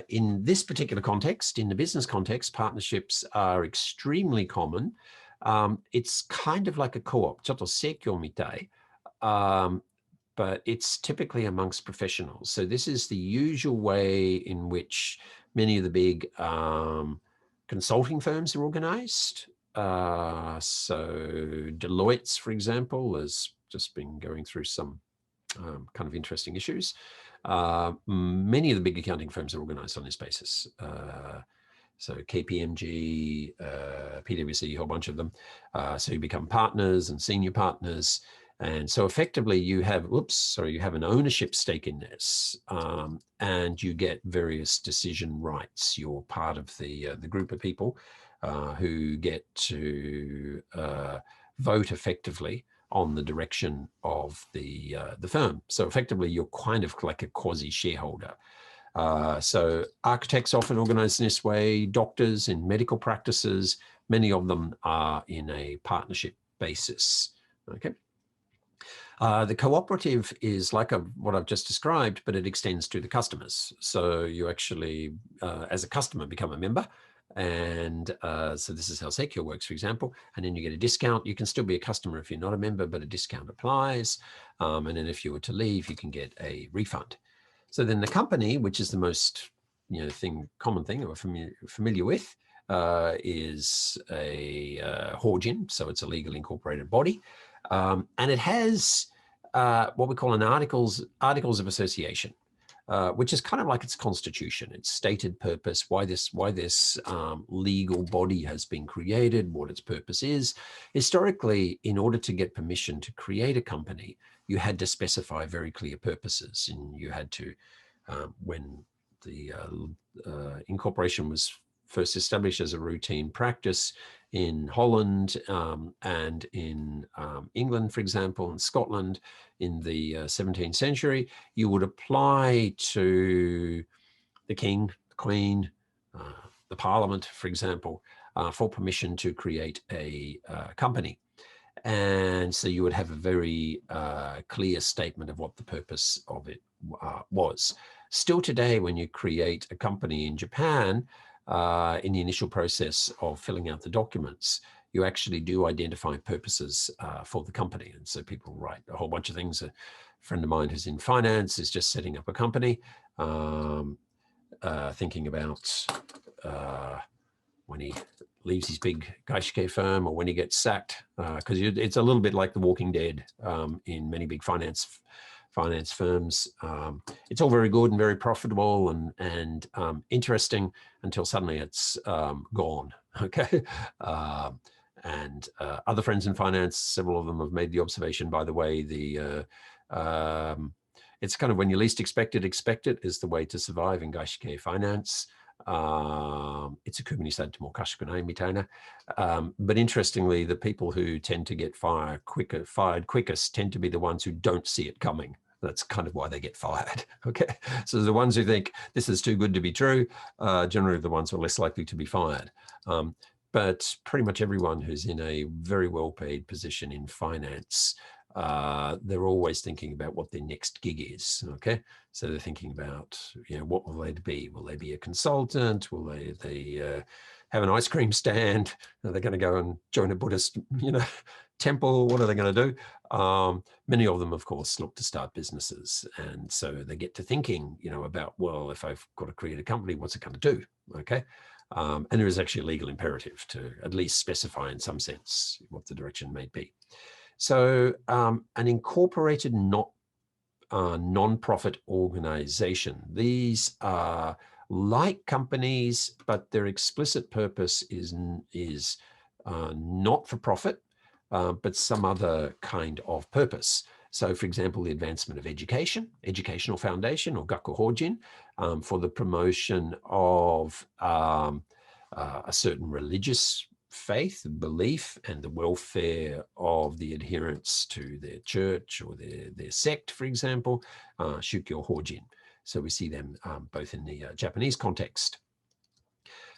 In this particular context, in the business context, partnerships are extremely common. It's kind of like a co-op, ちょっと生協みたい. But it's typically amongst professionals. So this is the usual way in which many of the big consulting firms are organized. So Deloitte's, for example, has just been going through some kind of interesting issues. Many of the big accounting firms are organized on this basis. So KPMG, PwC, a whole bunch of them. So you become partners and senior partners. And so effectively you have, you have an ownership stake in this, and you get various decision rights. You're part of the group of people who get to vote effectively on the direction of the firm. So effectively you're kind of like a quasi shareholder. So architects often organize in this way, doctors in medical practices, many of them are in a partnership basis, okay? The cooperative is like what I've just described, but it extends to the customers. So you actually, as a customer, become a member. And so this is how Secure works, for example, and then you get a discount. You can still be a customer if you're not a member, but a discount applies. And then if you were to leave, you can get a refund. So then the company, which is the most common thing we're familiar with, is a Horgin. So it's a legal incorporated body. And it has what we call an articles of association, which is kind of like its constitution, its stated purpose, why this legal body has been created, what its purpose is. Historically, in order to get permission to create a company, you had to specify very clear purposes, and you had to, when the incorporation was first established as a routine practice in Holland and in England, for example, and Scotland in the 17th century, you would apply to the king, the queen, the parliament, for example, for permission to create a company. And so you would have a very clear statement of what the purpose of it was. Still today, when you create a company in Japan, in the initial process of filling out the documents, you actually do identify purposes for the company. And so people write a whole bunch of things. A friend of mine who's in finance is just setting up a company, thinking about when he leaves his big gaishike firm or when he gets sacked, because it's a little bit like The Walking Dead in many big finance firms. It's all very good and very profitable and interesting until suddenly it's gone, okay? And other friends in finance, several of them have made the observation, by the way, it's kind of when you least expect it is the way to survive in gaishike finance. It's a kuminisad to mo kashikunai mitaina. But interestingly, the people who tend to get fired quickest tend to be the ones who don't see it coming. That's kind of why they get fired. Okay, so the ones who think this is too good to be true, generally the ones who are less likely to be fired. But pretty much everyone who's in a very well-paid position in finance, they're always thinking about what their next gig is. Okay, so they're thinking about, what will they be? Will they be a consultant? Will they have an ice cream stand? Are they going to go and join a Buddhist, temple? What are they going to do? Many of them, of course, look to start businesses, and so they get to thinking, about, well, if I've got to create a company, what's it going to do? Okay. And there is actually a legal imperative to at least specify in some sense what the direction may be. So an incorporated non-profit organization, these are like companies, but their explicit purpose is not for profit, but some other kind of purpose. So, for example, the advancement of educational foundation, or gaku hojin, for the promotion of a certain religious faith, belief, and the welfare of the adherents to their church or their sect, for example, shukyo hojin. So we see them both in the Japanese context.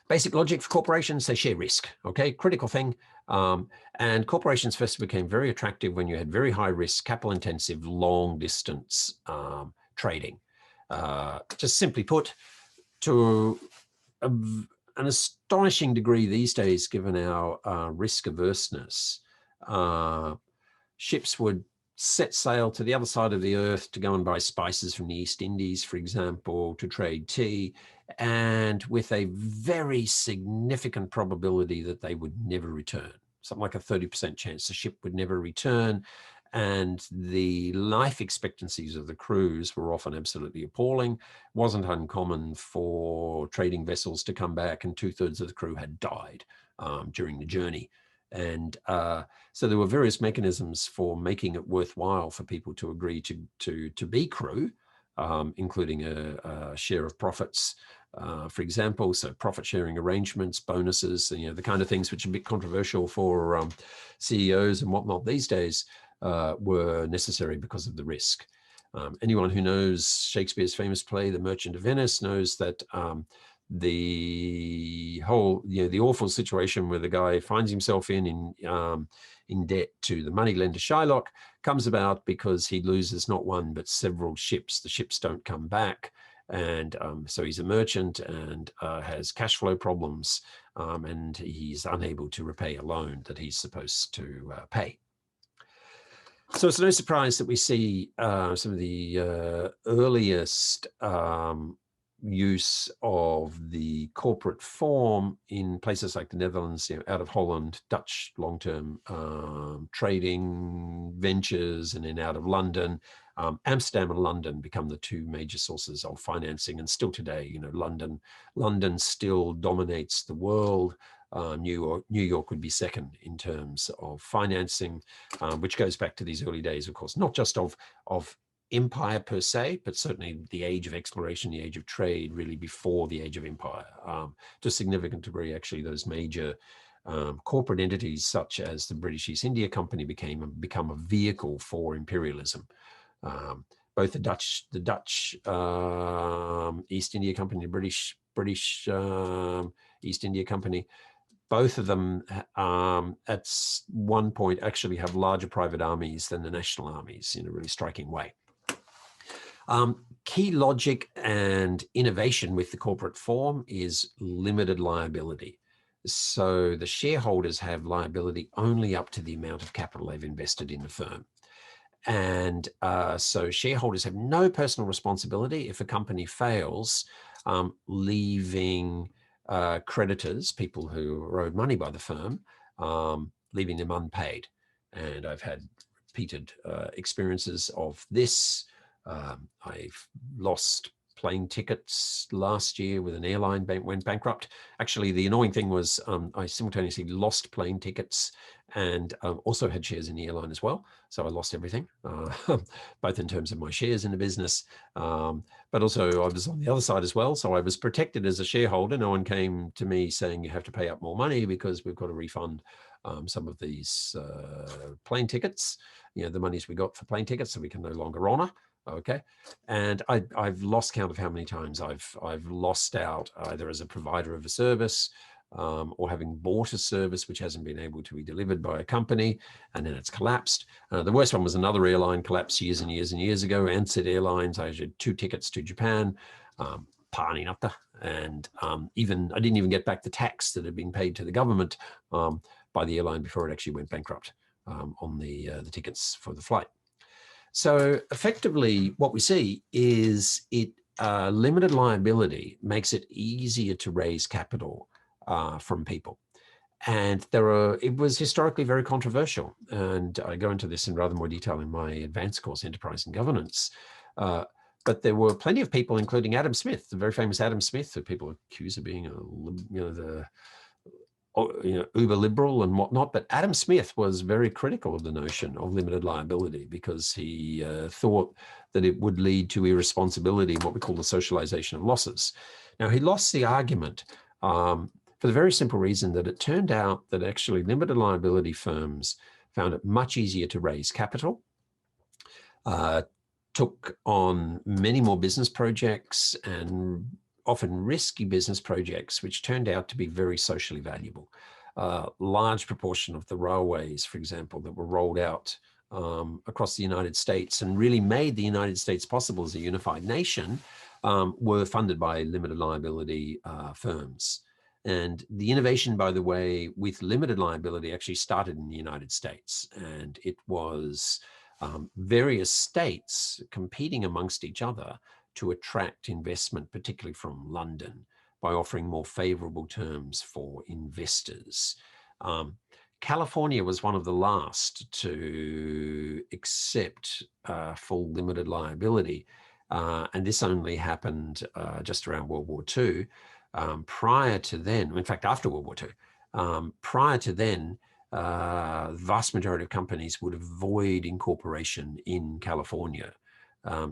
Basic logic for corporations, they share risk, okay? Critical thing. And corporations first became very attractive when you had very high risk, capital intensive, long distance trading. Just simply put, to an astonishing degree these days, given our risk averseness, ships would set sail to the other side of the earth to go and buy spices from the East Indies, for example, to trade tea, and with a very significant probability that they would never return. Something like a 30% chance the ship would never return. And the life expectancies of the crews were often absolutely appalling. It wasn't uncommon for trading vessels to come back and 2/3 of the crew had died during the journey. And so there were various mechanisms for making it worthwhile for people to agree to be crew, including a share of profits, for example, so profit sharing arrangements, bonuses, you know, the kind of things which are a bit controversial for CEOs and whatnot these days, were necessary because of the risk. Anyone who knows Shakespeare's famous play, The Merchant of Venice, knows that the whole, you know, the awful situation where the guy finds himself in debt to the moneylender Shylock comes about because he loses not one but several ships. The ships don't come back, and so he's a merchant and has cash flow problems, and he's unable to repay a loan that he's supposed to pay. So it's no surprise that we see some of the earliest use of the corporate form in places like the Netherlands, you know, out of Holland, Dutch long-term trading ventures, and then out of London. Amsterdam and London become the two major sources of financing, and still today, you know, London still dominates the world. New York would be second in terms of financing, which goes back to these early days, of course, not just of empire per se, but certainly the age of exploration, the age of trade, really before the age of empire. To a significant degree, actually, those major corporate entities such as the British East India Company become a vehicle for imperialism. Both the Dutch East India Company, the British East India Company, both of them at one point actually have larger private armies than the national armies in a really striking way. Key logic and innovation with the corporate form is limited liability. So the shareholders have liability only up to the amount of capital they've invested in the firm. And so shareholders have no personal responsibility if a company fails, leaving creditors, people who are owed money by the firm, leaving them unpaid. And I've had repeated experiences of this. I've lost plane tickets last year with an airline went bankrupt. Actually, the annoying thing was I simultaneously lost plane tickets and also had shares in the airline as well. So I lost everything, both in terms of my shares in the business, but also I was on the other side as well. So I was protected as a shareholder. No one came to me saying you have to pay up more money because we've got to refund some of these plane tickets, you know, the monies we got for plane tickets, so we can no longer honor. Okay, and I've lost count of how many times I've lost out either as a provider of a service or having bought a service which hasn't been able to be delivered by a company, and then it's collapsed. The worst one was another airline collapsed years and years and years ago. Ansett Airlines. I had 2 tickets to Japan, and I didn't even get back the tax that had been paid to the government by the airline before it actually went bankrupt on the tickets for the flight. So effectively, what we see is limited liability makes it easier to raise capital from people. And it was historically very controversial. And I go into this in rather more detail in my advanced course, Enterprise and Governance. But there were plenty of people, including Adam Smith, the very famous Adam Smith, who people accuse of being uber liberal and whatnot, but Adam Smith was very critical of the notion of limited liability because he thought that it would lead to irresponsibility, what we call the socialization of losses. Now, he lost the argument for the very simple reason that it turned out that actually limited liability firms found it much easier to raise capital, took on many more business projects and often risky business projects, which turned out to be very socially valuable. Large proportion of the railways, for example, that were rolled out across the United States and really made the United States possible as a unified nation were funded by limited liability firms. And the innovation, by the way, with limited liability actually started in the United States. And it was various states competing amongst each other to attract investment, particularly from London, by offering more favorable terms for investors. California was one of the last to accept full limited liability. And this only happened just around World War II. Prior to then, in fact, after World War II, prior to then, vast majority of companies would avoid incorporation in California.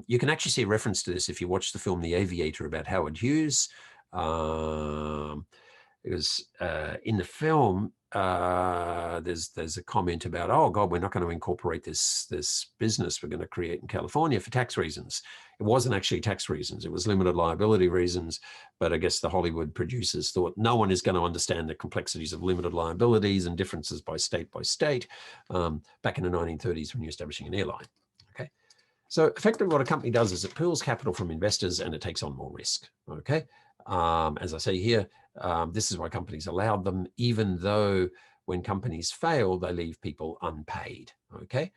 You can actually see a reference to this if you watch the film The Aviator about Howard Hughes. Because in the film, there's a comment about, oh God, we're not going to incorporate this business we're going to create in California for tax reasons. It wasn't actually tax reasons, it was limited liability reasons. But I guess the Hollywood producers thought no one is going to understand the complexities of limited liabilities and differences by state back in the 1930s when you're establishing an airline. Okay. So effectively what a company does is it pools capital from investors and it takes on more risk. Okay. As I say here, this is why companies allowed them, even though when companies fail, they leave people unpaid, okay?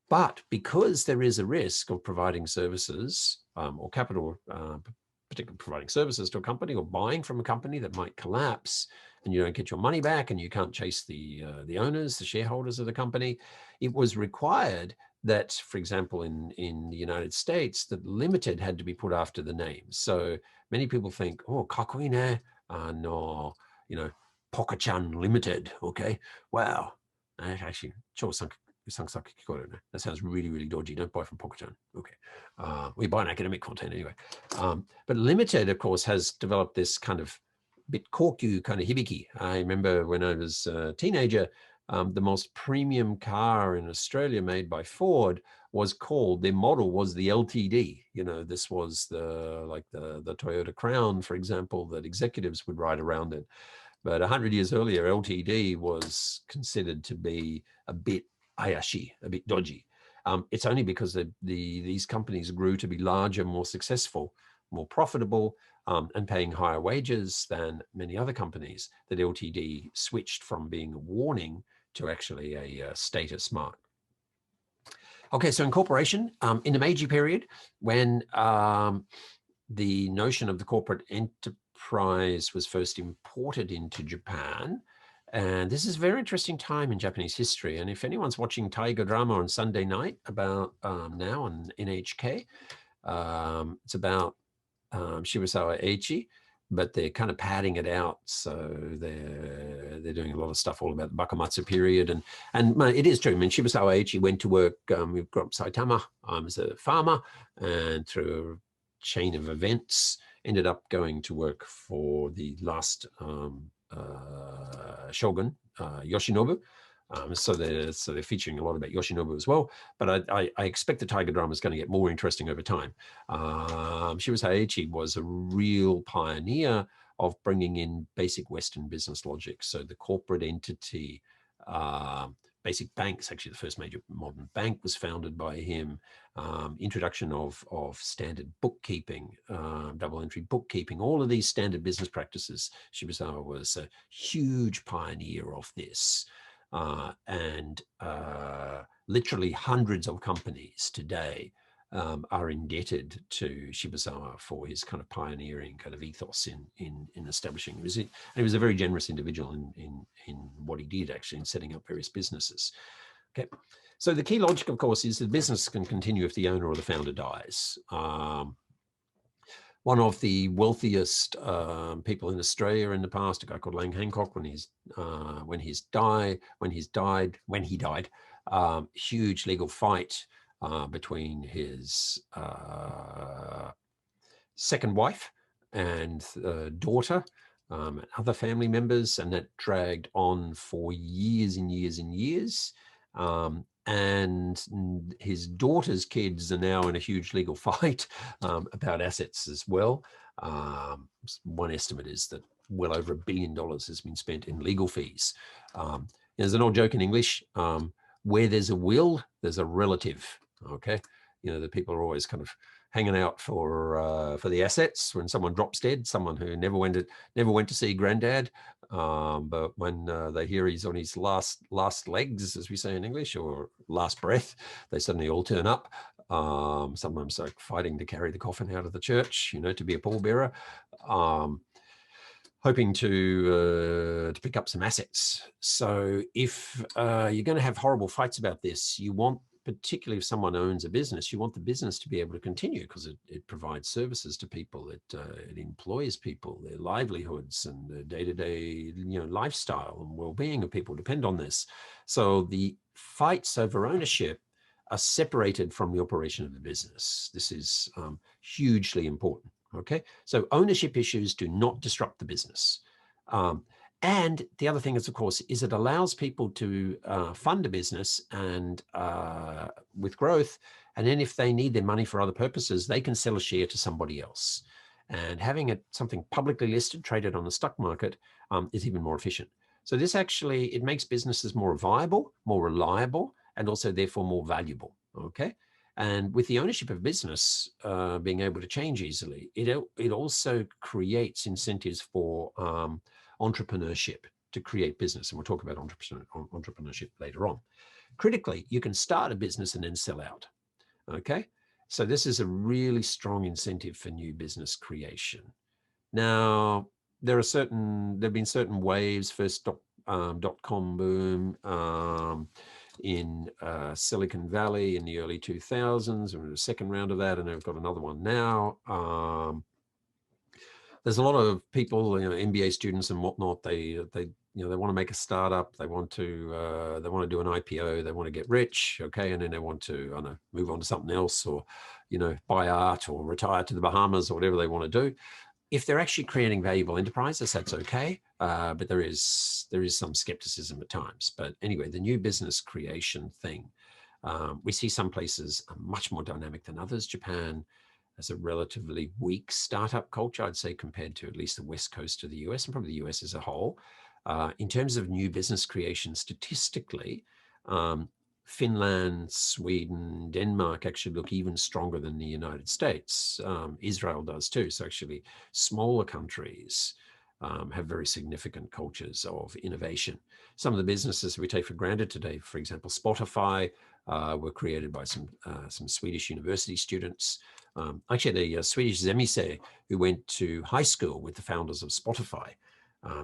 But because there is a risk of providing services or capital, particularly providing services to a company or buying from a company that might collapse and you don't get your money back and you can't chase the owners, the shareholders of the company, it was required that, for example, in the United States, that limited had to be put after the name. So many people think, oh, kakui ne, no, Poka-chan Limited, okay? Wow. Actually, that sounds really, really dodgy. Don't buy from Poka-chan. Okay. We buy an academic content anyway. But Limited, of course, has developed this kind of bit korku kind of hibiki. I remember when I was a teenager, the most premium car in Australia made by Ford was called, their model was the LTD. This was the Toyota Crown, for example, that executives would ride around in. But 100 years earlier, LTD was considered to be a bit ayashi, a bit dodgy. It's only because these companies grew to be larger, more successful, more profitable, and paying higher wages than many other companies that LTD switched from being a warning to actually a status mark. Okay, so incorporation in the Meiji period, when the notion of the corporate enterprise was first imported into Japan, and this is a very interesting time in Japanese history. And if anyone's watching Taiga drama on Sunday night about now on NHK, it's about Shibusawa Eiichi, but they're kind of padding it out. So they're doing a lot of stuff all about the Bakumatsu period. And it is true. I mean, Shibusawa Eiichi went to work, we grew up Saitama as a farmer, and through a chain of events, ended up going to work for the last shogun, Yoshinobu. So they're featuring a lot about Yoshinobu as well. But I expect the Tiger drama is going to get more interesting over time. Shibusawa Eiichi was a real pioneer of bringing in basic Western business logic. So the corporate entity, basic banks, actually the first major modern bank was founded by him. Introduction of standard bookkeeping, double entry bookkeeping, all of these standard business practices. Shibusawa was a huge pioneer of this. Literally hundreds of companies today are indebted to Shibusawa for his kind of pioneering kind of ethos in establishing. He was a very generous individual in what he did actually in setting up various businesses. Okay, so the key logic, of course, is the business can continue if the owner or the founder dies. One of the wealthiest people in Australia in the past, a guy called Lang Hancock, when he died, huge legal fight between his second wife and daughter, and other family members, and that dragged on for years and years and years. And his daughter's kids are now in a huge legal fight about assets as well. One estimate is that well over $1 billion has been spent in legal fees. There's an old joke in English, where there's a will, there's a relative, okay? The people are always kind of hanging out for the assets. When someone drops dead, someone who never went to see granddad, but when they hear he's on his last legs, as we say in English, or last breath, they suddenly all turn up. Sometimes like fighting to carry the coffin out of the church, to be a pallbearer, hoping to pick up some assets. So if you're going to have horrible fights about this, you want particularly if someone owns a business, you want the business to be able to continue because it provides services to people, it employs people, their livelihoods and the day-to-day lifestyle and well-being of people depend on this. So the fights over ownership are separated from the operation of the business. This is hugely important. Okay, so ownership issues do not disrupt the business. And the other thing is, of course, is it allows people to fund a business and with growth. And then if they need their money for other purposes, they can sell a share to somebody else. And having it something publicly listed, traded on the stock market is even more efficient. So this actually, it makes businesses more viable, more reliable, and also therefore more valuable. Okay. And with the ownership of business being able to change easily, it also creates incentives for entrepreneurship to create business. And we'll talk about entrepreneurship later on. Critically, you can start a business and then sell out. Okay. So this is a really strong incentive for new business creation. Now, there have been certain waves, first dot-com boom, in Silicon Valley in the early 2000s, and the second round of that, and they've got another one now. There's a lot of people, MBA students and whatnot. They want to make a startup. They want to do an IPO. They want to get rich, okay, and then they want to, I don't know, move on to something else, or buy art or retire to the Bahamas or whatever they want to do. If they're actually creating valuable enterprises, that's okay. But there is some skepticism at times. But anyway, the new business creation thing, we see some places are much more dynamic than others. Japan has a relatively weak startup culture, I'd say, compared to at least the West Coast of the US and probably the US as a whole. In terms of new business creation, statistically, Finland, Sweden, Denmark actually look even stronger than the United States. Israel does too. So actually smaller countries have very significant cultures of innovation. Some of the businesses we take for granted today, for example, Spotify, were created by some Swedish university students. Actually, the Swedish Zemise, who went to high school with the founders of Spotify,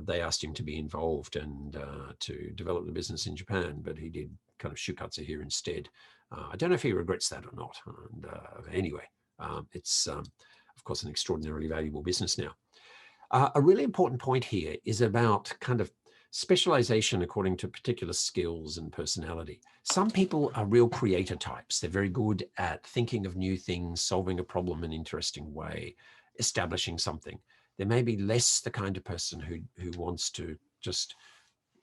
they asked him to be involved and to develop the business in Japan, but he did kind of shukatsu here instead. I don't know if he regrets that or not. And anyway, it's of course an extraordinarily valuable business now. A really important point here is about kind of specialization according to particular skills and personality. Some people are real creator types. They're very good at thinking of new things, solving a problem in an interesting way, establishing something. There may be less the kind of person who wants to just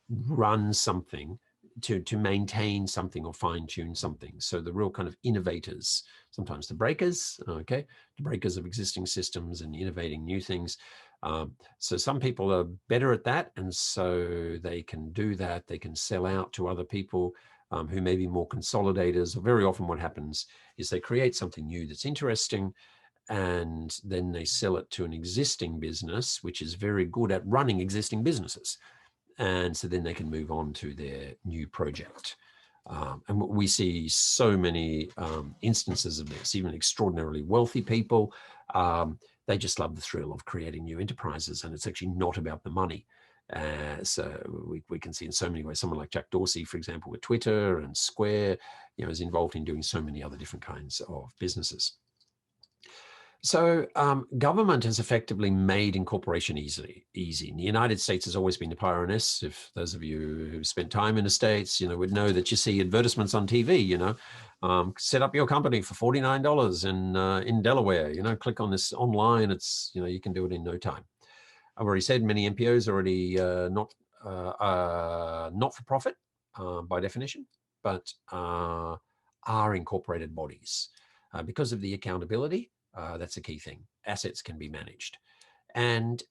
run something to maintain something or fine tune something. So the real kind of innovators, sometimes the breakers, okay, the breakers of existing systems and innovating new things. So some people are better at that, and so they can do that. They can sell out to other people who may be more consolidators. Or very often what happens is they create something new that's interesting, and then they sell it to an existing business, which is very good at running existing businesses. And so then they can move on to their new project. And we see so many instances of this, even extraordinarily wealthy people. They just love the thrill of creating new enterprises, and it's actually not about the money. So we can see in so many ways, someone like Jack Dorsey, for example, with Twitter and Square, is involved in doing so many other different kinds of businesses. So government has effectively made incorporation easy. In the United States has always been the pioneers. If those of you who've spent time in the States, would know that you see advertisements on TV, set up your company for $49 in Delaware, click on this online. It's, you can do it in no time. I've already said many NPOs are already not for profit by definition, but are incorporated bodies because of the accountability. That's a key thing. Assets can be managed. And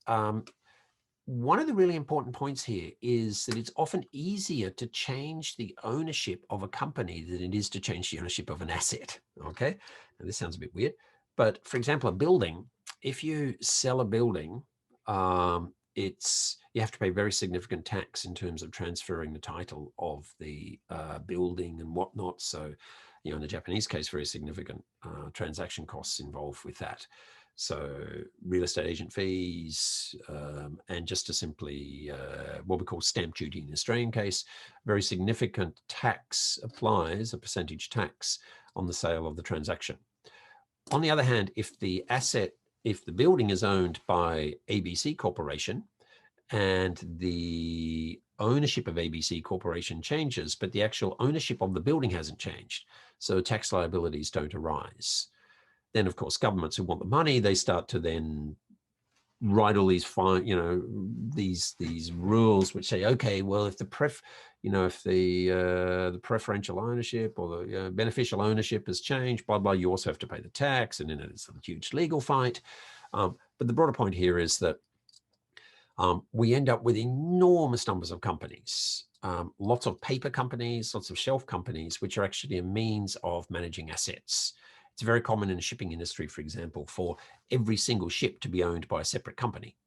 one of the really important points here is that it's often easier to change the ownership of a company than it is to change the ownership of an asset. Okay. Now, this sounds a bit weird, but for example, a building, if you sell a building, you have to pay very significant tax in terms of transferring the title of the building and whatnot. So you know, in the Japanese case, very significant transaction costs involved with that. So real estate agent fees, and just to simply what we call stamp duty in the Australian case, very significant tax applies, a percentage tax on the sale of the transaction. On the other hand, if the building is owned by ABC Corporation and the ownership of ABC Corporation changes, but the actual ownership of the building hasn't changed, so tax liabilities don't arise. Then, of course, governments who want the money, they start to then write all these fine, you know, these rules which say, okay, well, if the preferential ownership or the beneficial ownership has changed, blah blah, you also have to pay the tax, and then it's a huge legal fight. But the broader point here is that we end up with enormous numbers of companies, lots of paper companies, lots of shelf companies, which are actually a means of managing assets. It's very common in the shipping industry, for example, for every single ship to be owned by a separate company.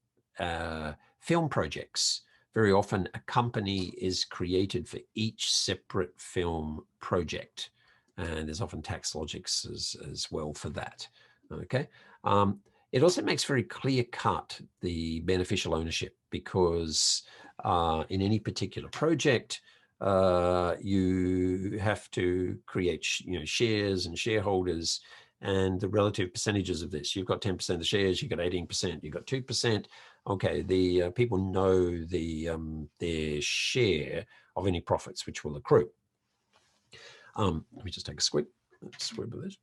Film projects, very often a company is created for each separate film project. And there's often tax logics as well for that, okay? It also makes very clear cut the beneficial ownership, because in any particular project, you have to create shares and shareholders and the relative percentages of this. You've got 10% of the shares, you've got 18%, you've got 2%. Okay, the people know their share of any profits which will accrue. Let me just take a squib. Let's squib with this.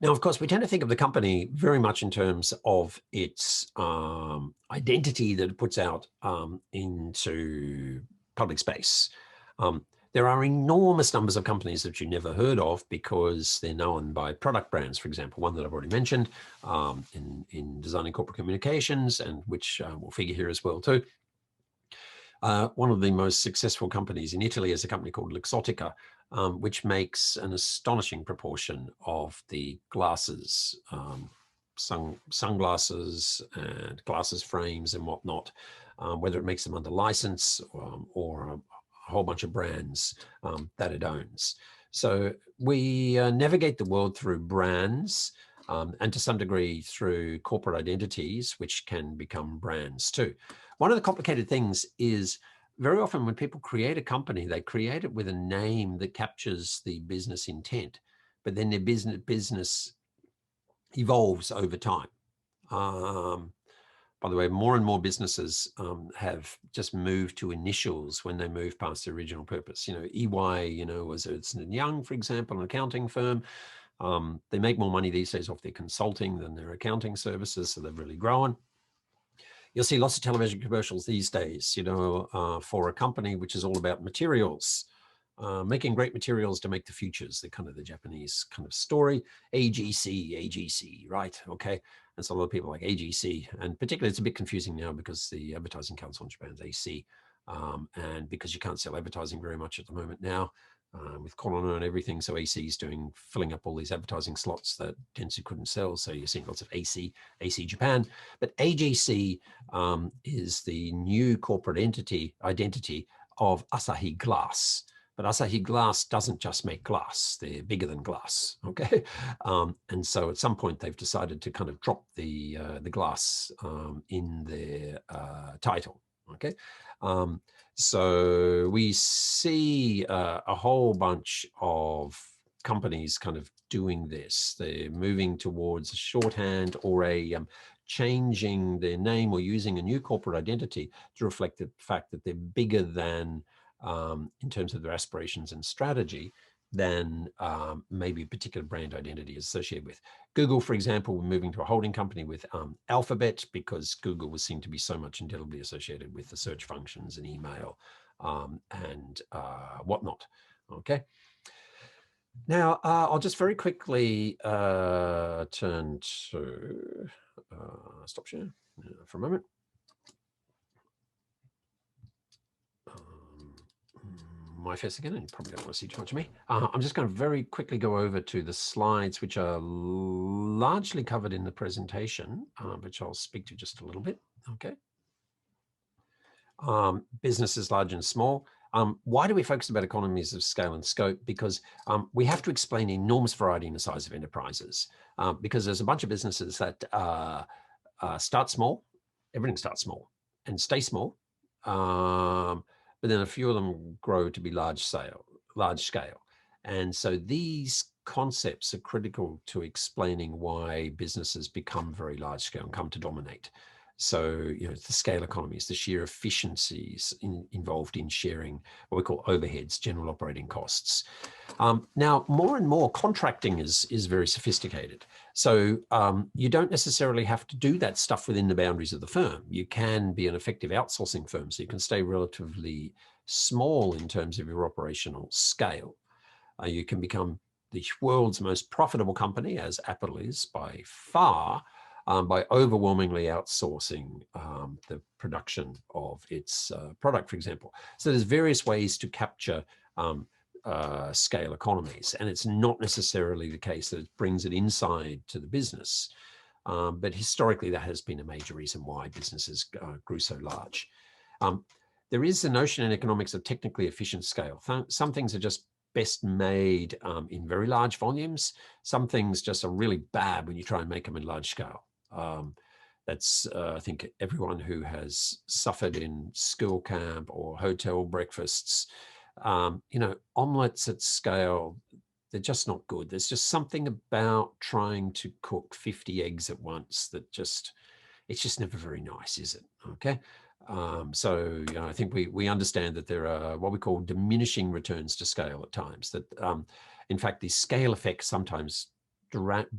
Now, of course, we tend to think of the company very much in terms of its identity that it puts out into public space. There are enormous numbers of companies that you never heard of because they're known by product brands, for example, one that I've already mentioned in designing corporate communications, and which will figure here as well too. One of the most successful companies in Italy is a company called Luxottica, which makes an astonishing proportion of the glasses, sunglasses and glasses frames and whatnot, whether it makes them under license or a whole bunch of brands that it owns. So we navigate the world through brands and to some degree through corporate identities, which can become brands too. One of the complicated things is very often when people create a company, they create it with a name that captures the business intent, but then their business evolves over time. By the way, more and more businesses have just moved to initials when they move past the original purpose. EY, was Ernst & Young, for example, an accounting firm. They make more money these days off their consulting than their accounting services, so they've really grown. You'll see lots of television commercials these days, for a company which is all about materials, making great materials to make the futures. They're kind of the Japanese kind of story. AGC, right? Okay. And so a lot of people like AGC, and particularly it's a bit confusing now because the Advertising Council in Japan is AC, and because you can't sell advertising very much at the moment now with Corona and everything. So AC is filling up all these advertising slots that Dentsu couldn't sell. So you're seeing lots of AC Japan. But AGC is the new corporate identity of Asahi Glass. But Asahi Glass doesn't just make glass, they're bigger than glass, okay? And so at some point they've decided to kind of drop the glass in their title, okay? So we see a whole bunch of companies kind of doing this. They're moving towards a shorthand or a changing their name or using a new corporate identity to reflect the fact that they're bigger than in terms of their aspirations and strategy than maybe a particular brand identity is associated with. Google, for example, we're moving to a holding company with Alphabet because Google was seen to be so much indelibly associated with the search functions and email and whatnot, okay? Now, I'll just very quickly turn to, stop share for a moment. My face again, and you probably don't want to see too much of me. I'm just going to very quickly go over to the slides, which are largely covered in the presentation, which I'll speak to just a little bit, okay? Businesses large and small. Why do we focus about economies of scale and scope? Because we have to explain enormous variety in the size of enterprises, because there's a bunch of businesses that start small, everything starts small, and stay small, but then a few of them grow to be large scale. And so these concepts are critical to explaining why businesses become very large scale and come to dominate. So, you know, the scale economies, the sheer efficiencies involved in sharing what we call overheads, general operating costs. Now, more and more contracting is very sophisticated. So you don't necessarily have to do that stuff within the boundaries of the firm. You can be an effective outsourcing firm, so you can stay relatively small in terms of your operational scale. You can become the world's most profitable company, as Apple is by far, by overwhelmingly outsourcing the production of its product, for example. So there's various ways to capture scale economies, and it's not necessarily the case that it brings it inside to the business. But historically, that has been a major reason why businesses grew so large. There is the notion in economics of technically efficient scale. Some things are just best made in very large volumes. Some things just are really bad when you try and make them in large scale. That's, I think, everyone who has suffered in school camp or hotel breakfasts, you know, omelets at scale, they're just not good. There's just something about trying to cook 50 eggs at once that just, it's just never very nice, is it? Okay. So, you know, I think we understand that there are what we call diminishing returns to scale at times, that in fact, the scale effects sometimes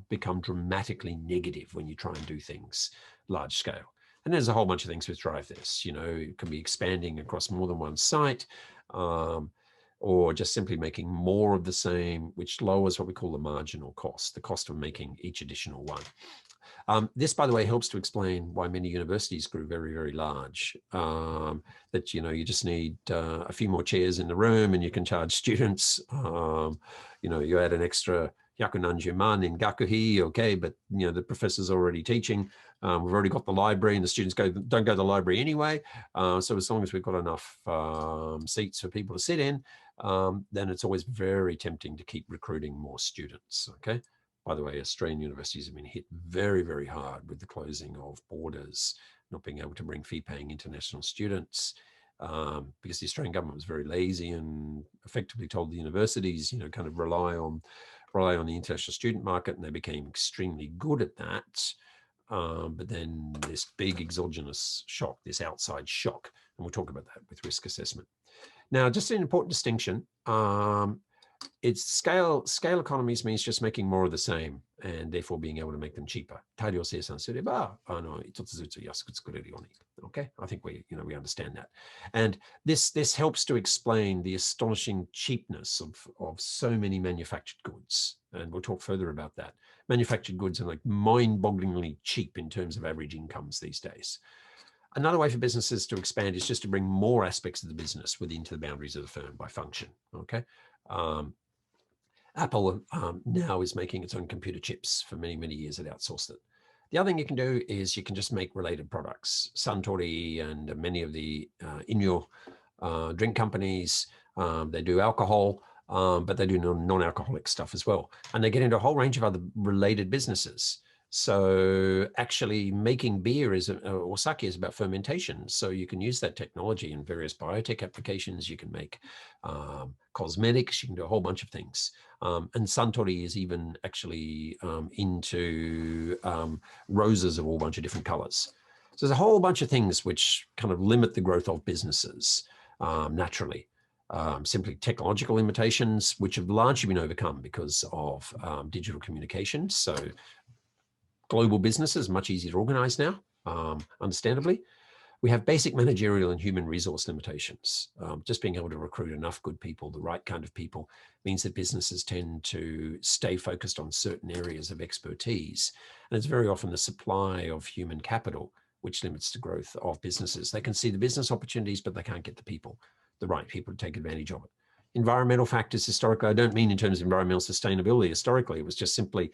become dramatically negative when you try and do things large scale. And there's a whole bunch of things which drive this. You know, it can be expanding across more than one site, or just simply making more of the same, which lowers what we call the marginal cost, the cost of making each additional one. This, by the way, helps to explain why many universities grew very, very large. That, you know, you just need a few more chairs in the room and you can charge students. You know, you add an extra Yakunanjuman in Gakuhi, okay, but, you know, the professor's already teaching. We've already got the library and the students don't go to the library anyway. So as long as we've got enough seats for people to sit in, then it's always very tempting to keep recruiting more students, okay? By the way, Australian universities have been hit very, very hard with the closing of borders, not being able to bring fee-paying international students, because the Australian government was very lazy and effectively told the universities, you know, kind of rely on the international student market, and they became extremely good at that. But then this big exogenous shock, this outside shock, and we'll talk about that with risk assessment. Now, just an important distinction. It's scale economies means just making more of the same and therefore being able to make them cheaper. Okay, I think we understand that. And this helps to explain the astonishing cheapness of so many manufactured goods. And we'll talk further about that. Manufactured goods are like mind-bogglingly cheap in terms of average incomes these days. Another way for businesses to expand is just to bring more aspects of the business into the boundaries of the firm by function, okay? Apple now is making its own computer chips. For many, many years it outsourced it. The other thing you can do is you can just make related products. Suntory and many of the Inyo drink companies, they do alcohol, but they do non-alcoholic stuff as well. And they get into a whole range of other related businesses. So actually making beer or sake is about fermentation. So you can use that technology in various biotech applications. You can make cosmetics, you can do a whole bunch of things. And Suntory is even actually into roses of a whole bunch of different colors. So there's a whole bunch of things which kind of limit the growth of businesses naturally. Simply technological limitations, which have largely been overcome because of digital communications. So global businesses, much easier to organize now, understandably. We have basic managerial and human resource limitations. Just being able to recruit enough good people, the right kind of people, means that businesses tend to stay focused on certain areas of expertise. And it's very often the supply of human capital which limits the growth of businesses. They can see the business opportunities, but they can't get the right people to take advantage of it. Environmental factors historically, I don't mean in terms of environmental sustainability. Historically, it was just simply,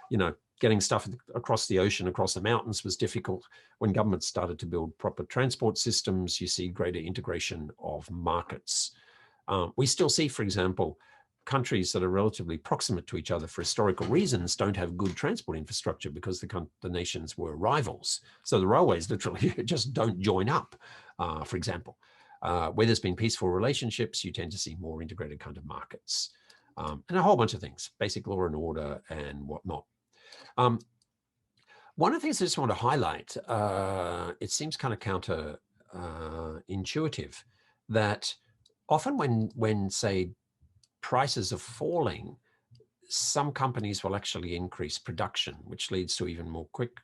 you know, getting stuff across the ocean, across the mountains was difficult. When governments started to build proper transport systems, you see greater integration of markets. We still see, for example, countries that are relatively proximate to each other for historical reasons don't have good transport infrastructure because the nations were rivals. So the railways literally just don't join up, for example. Where there's been peaceful relationships, you tend to see more integrated kind of markets. And a whole bunch of things, basic law and order and whatnot. One of the things I just want to highlight, it seems kind of counter-intuitive, that often when say, prices are falling, some companies will actually increase production, which leads to even more quick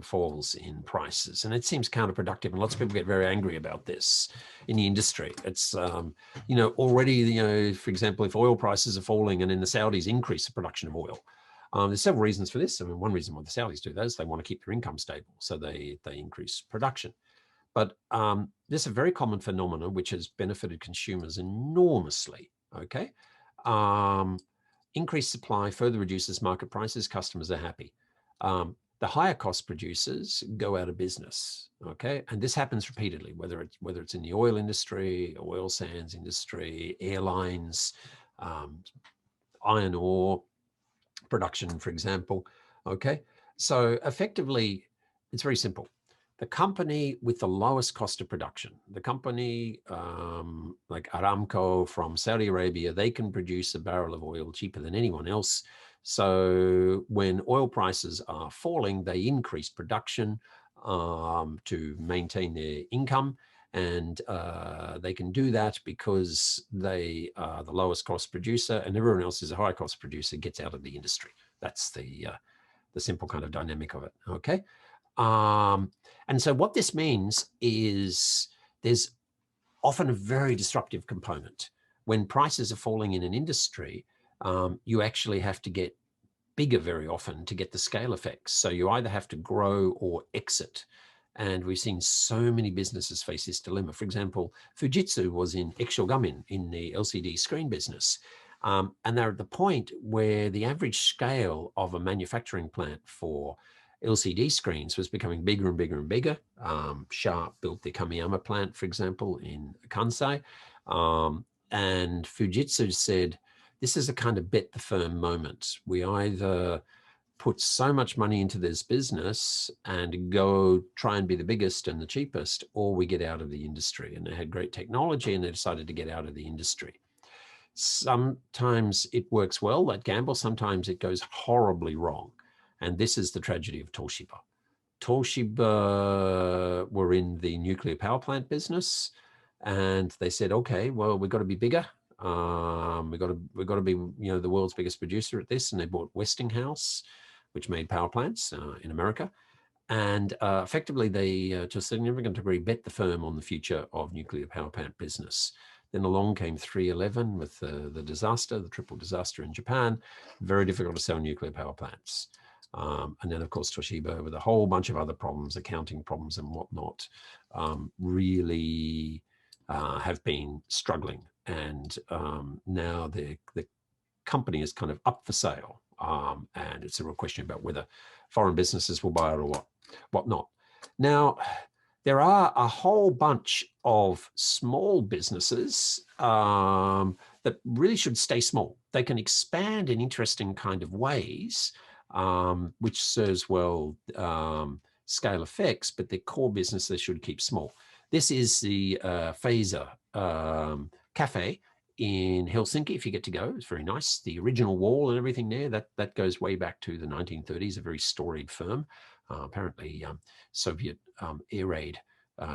falls in prices. And it seems counterproductive. And lots of people get very angry about this in the industry. It's, already, for example, if oil prices are falling and then the Saudis increase the production of oil, there's several reasons for this. I mean, one reason why the Saudis do that is they want to keep their income stable. So they increase production. But this is a very common phenomenon which has benefited consumers enormously. Okay. Increased supply further reduces market prices. Customers are happy. The higher cost producers go out of business. Okay. And this happens repeatedly, whether it's in the oil industry, oil sands industry, airlines, iron ore production, for example. Okay. So effectively, it's very simple. The company with the lowest cost of production, the company like Aramco from Saudi Arabia, they can produce a barrel of oil cheaper than anyone else. So when oil prices are falling, they increase production to maintain their income. And they can do that because they are the lowest cost producer and everyone else is a high cost producer, gets out of the industry. That's the simple kind of dynamic of it. Okay. And so what this means is there's often a very disruptive component. When prices are falling in an industry, you actually have to get bigger very often to get the scale effects. So you either have to grow or exit. And we've seen so many businesses face this dilemma. For example, Fujitsu was in Exogamin in the LCD screen business. And they're at the point where the average scale of a manufacturing plant for LCD screens was becoming bigger and bigger and bigger. Sharp built the Kamiyama plant, for example, in Kansai. And Fujitsu said, this is a kind of bet the firm moment. We either put so much money into this business and go try and be the biggest and the cheapest, or we get out of the industry. And they had great technology and they decided to get out of the industry. Sometimes it works well, that gamble. Sometimes it goes horribly wrong. And this is the tragedy of Toshiba. Toshiba were in the nuclear power plant business, and they said, "Okay, well, we've got to be bigger. We've got to be, the world's biggest producer at this." And they bought Westinghouse, which made power plants in America, and effectively they, to a significant degree, bet the firm on the future of nuclear power plant business. Then along came 3/11 with the disaster, the triple disaster in Japan. Very difficult to sell nuclear power plants. And then, of course, Toshiba, with a whole bunch of other problems, accounting problems and whatnot, really have been struggling. And now the company is kind of up for sale. And it's a real question about whether foreign businesses will buy it or whatnot. Now, there are a whole bunch of small businesses that really should stay small. They can expand in interesting kind of ways, which serves well scale effects, but their core business they should keep small. This is the Phaser Cafe in Helsinki, if you get to go. It's very nice. The original wall and everything there, that goes way back to the 1930s, a very storied firm. Apparently Soviet air raid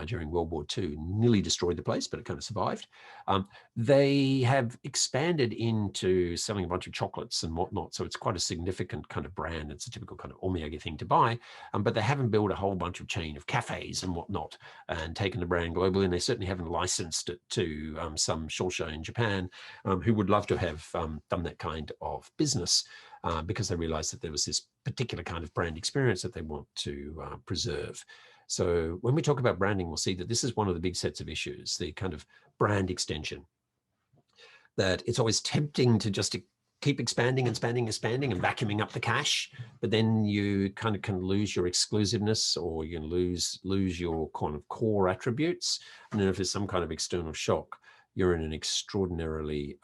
during World War II nearly destroyed the place, but it kind of survived. They have expanded into selling a bunch of chocolates and whatnot, so it's quite a significant kind of brand. It's a typical kind of omiyage thing to buy, but they haven't built a whole bunch of chain of cafes and whatnot and taken the brand globally, and they certainly haven't licensed it to some shosha in Japan who would love to have done that kind of business because they realized that there was this particular kind of brand experience that they want to preserve. So when we talk about branding, we'll see that this is one of the big sets of issues, the kind of brand extension, that it's always tempting to just keep expanding and expanding and vacuuming up the cash, but then you kind of can lose your exclusiveness, or you can lose your kind of core attributes. And then if there's some kind of external shock, you're in an extraordinarily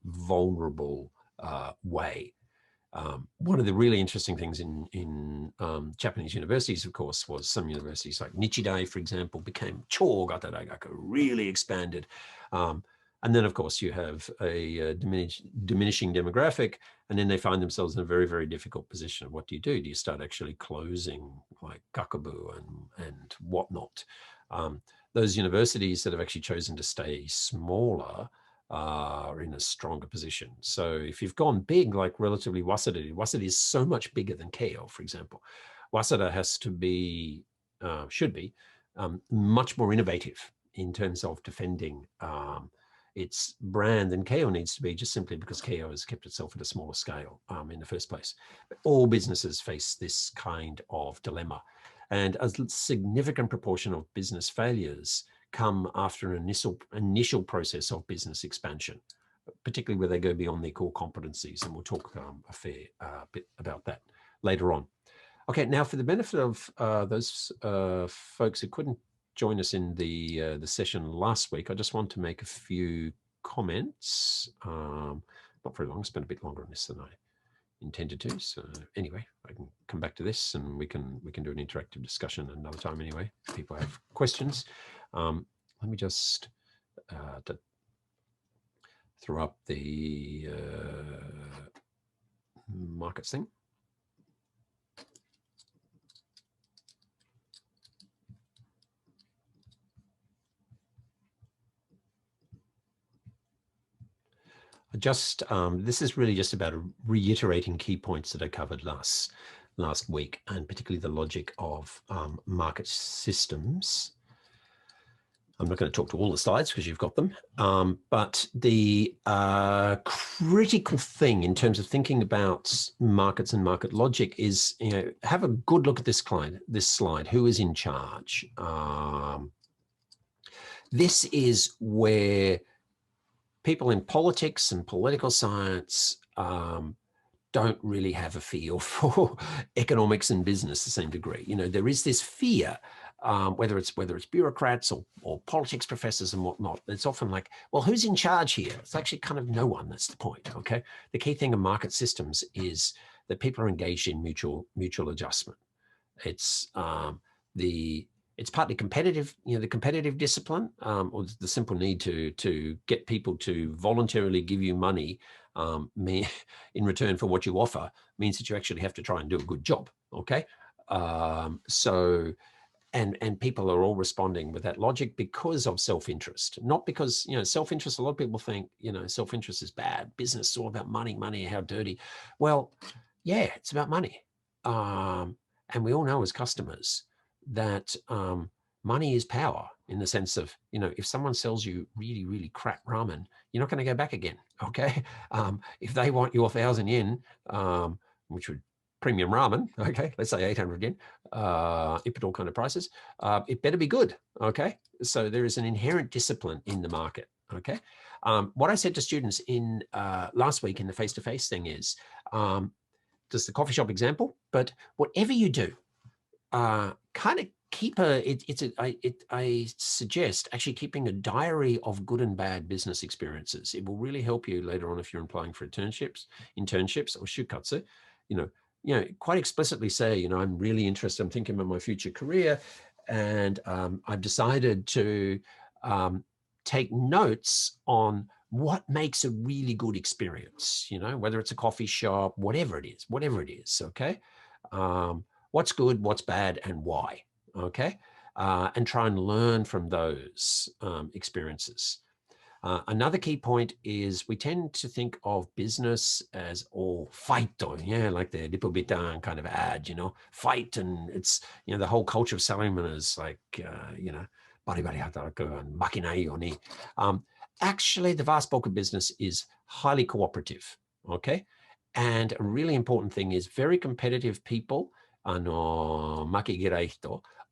vulnerable way. One of the really interesting things in Japanese universities, of course, was some universities like Nichidai, for example, became Chogatadaigaku, really expanded. And then, of course, you have a diminishing demographic, and then they find themselves in a very, very difficult position. What do? Do you start actually closing like gakubu and whatnot? Those universities that have actually chosen to stay smaller are in a stronger position. So if you've gone big, like relatively Waseda is so much bigger than Keio, for example. Waseda has to be, should be, much more innovative in terms of defending its brand than Keio needs to be, just simply because Keio has kept itself at a smaller scale in the first place. But all businesses face this kind of dilemma. And a significant proportion of business failures come after an initial process of business expansion, particularly where they go beyond their core competencies. And we'll talk a fair bit about that later on. Okay, now for the benefit of those folks who couldn't join us in the session last week, I just want to make a few comments. Not very long, spent a bit longer on this than I intended to. So anyway, I can come back to this and we can do an interactive discussion another time anyway. If people have questions. Let me just throw up the markets thing. Just this is really just about reiterating key points that I covered last week, and particularly the logic of market systems. I'm not going to talk to all the slides because you've got them, but the critical thing in terms of thinking about markets and market logic is, have a good look at this slide. Who is in charge? This is where people in politics and political science don't really have a feel for economics and business to the same degree. There is this fear, whether it's bureaucrats or politics professors and whatnot. It's often like, well, who's in charge here? It's actually kind of no one. That's the point. Okay. The key thing in market systems is that people are engaged in mutual adjustment. It's it's partly competitive, the competitive discipline, or the simple need to get people to voluntarily give you money in return for what you offer means that you actually have to try and do a good job. Okay, so and people are all responding with that logic because of self-interest, not because self-interest. A lot of people think self-interest is bad. Business is all about money, how dirty. Well, yeah, it's about money, and we all know as customers that money is power, in the sense of, if someone sells you really, really crap ramen, you're not going to go back again. Okay. If they want your 1,000 yen, which would premium ramen, okay, let's say 800 yen, Ippador kind of prices, it better be good. Okay. So there is an inherent discipline in the market. Okay. What I said to students in last week in the face-to-face thing is, just the coffee shop example, but whatever you do, kind of keep I suggest actually keeping a diary of good and bad business experiences. It will really help you later on if you're applying for internships or shukatsu. Quite explicitly say, I'm really interested. I'm thinking about my future career, and I've decided to take notes on what makes a really good experience. Whether it's a coffee shop, whatever it is. Okay. What's good, what's bad, and why, okay? And try and learn from those experiences. Another key point is we tend to think of business as all fight, like the Lipobitan kind of ad, fight, and it's, the whole culture of salaryman is like, bari-bari hataraku and makinai yoni. Actually, the vast bulk of business is highly cooperative, okay? And a really important thing is very competitive people,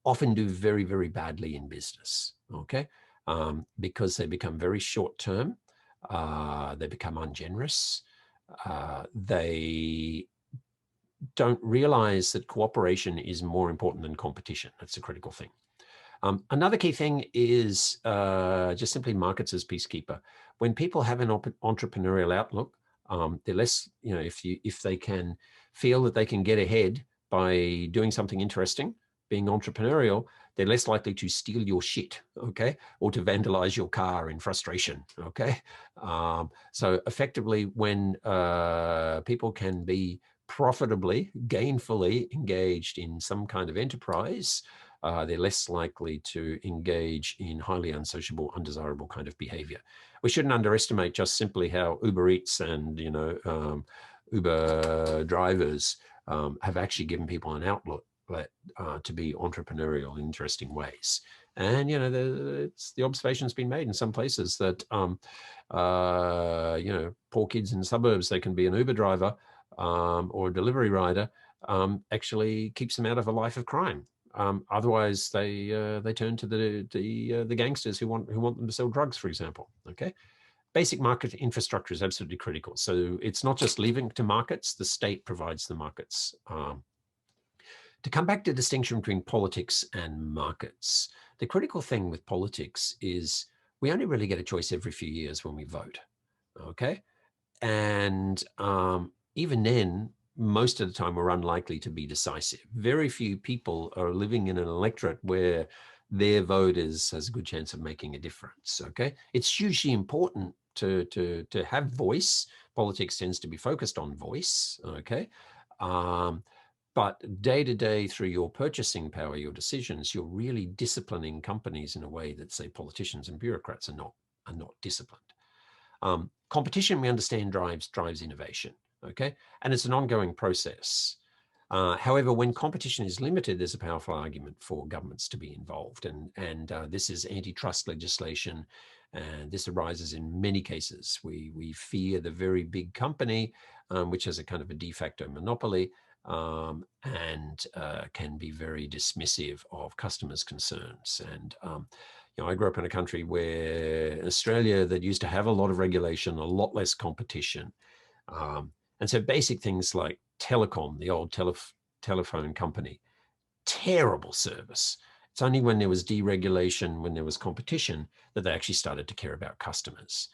often do very, very badly in business, okay? Because they become very short-term, they become ungenerous, they don't realize that cooperation is more important than competition. That's a critical thing. Another key thing is just simply markets as peacekeeper. When people have an entrepreneurial outlook, they're less, if they can feel that they can get ahead by doing something interesting, being entrepreneurial, they're less likely to steal your shit, okay, or to vandalize your car in frustration, okay. So effectively, when people can be profitably, gainfully engaged in some kind of enterprise, they're less likely to engage in highly unsociable, undesirable kind of behavior. We shouldn't underestimate just simply how Uber Eats and Uber drivers have actually given people an outlet to be entrepreneurial in interesting ways. And the observation's been made in some places that poor kids in the suburbs, they can be an Uber driver or a delivery rider, actually keeps them out of a life of crime. Otherwise, they turn to the gangsters who want them to sell drugs, for example. Okay, basic market infrastructure is absolutely critical. So it's not just leaving to markets; the state provides the markets. To come back to the distinction between politics and markets, the critical thing with politics is we only really get a choice every few years when we vote. Okay, and even then, most of the time we're unlikely to be decisive. Very few people are living in an electorate where their vote has a good chance of making a difference. Okay, it's hugely important to have voice. Politics tends to be focused on voice. Okay, but day to day, through your purchasing power, your decisions, you're really disciplining companies in a way that, say, politicians and bureaucrats are not disciplined. Competition, we understand, drives innovation. Okay, and it's an ongoing process. However, when competition is limited, there's a powerful argument for governments to be involved, and this is antitrust legislation, and this arises in many cases. We fear the very big company, which has a kind of a de facto monopoly, and can be very dismissive of customers' concerns. And I grew up in a country where in Australia that used to have a lot of regulation, a lot less competition. And so basic things like telecom, the old telephone company, terrible service. It's only when there was deregulation, when there was competition, that they actually started to care about customers.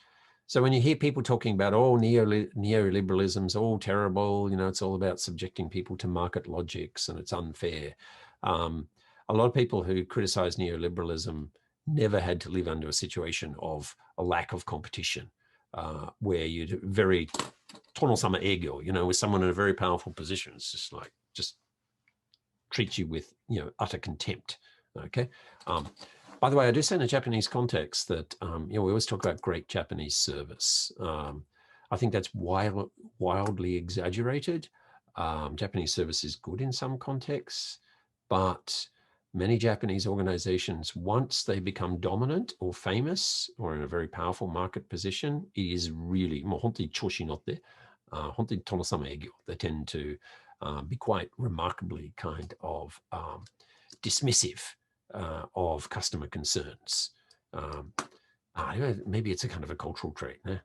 So when you hear people talking about, oh, neoliberalism's all terrible, it's all about subjecting people to market logics and it's unfair. A lot of people who criticize neoliberalism never had to live under a situation of a lack of competition, where you'd very tonosama ego, with someone in a very powerful position. It's just treat you with, utter contempt. Okay. By the way, I do say in a Japanese context that, we always talk about great Japanese service. I think that's wildly exaggerated. Japanese service is good in some contexts, but many Japanese organizations, once they become dominant or famous or in a very powerful market position, it is really, honti choshi notte, honti tonosama egyo. They tend to be quite remarkably kind of dismissive of customer concerns. Maybe it's a kind of a cultural trait. Ne?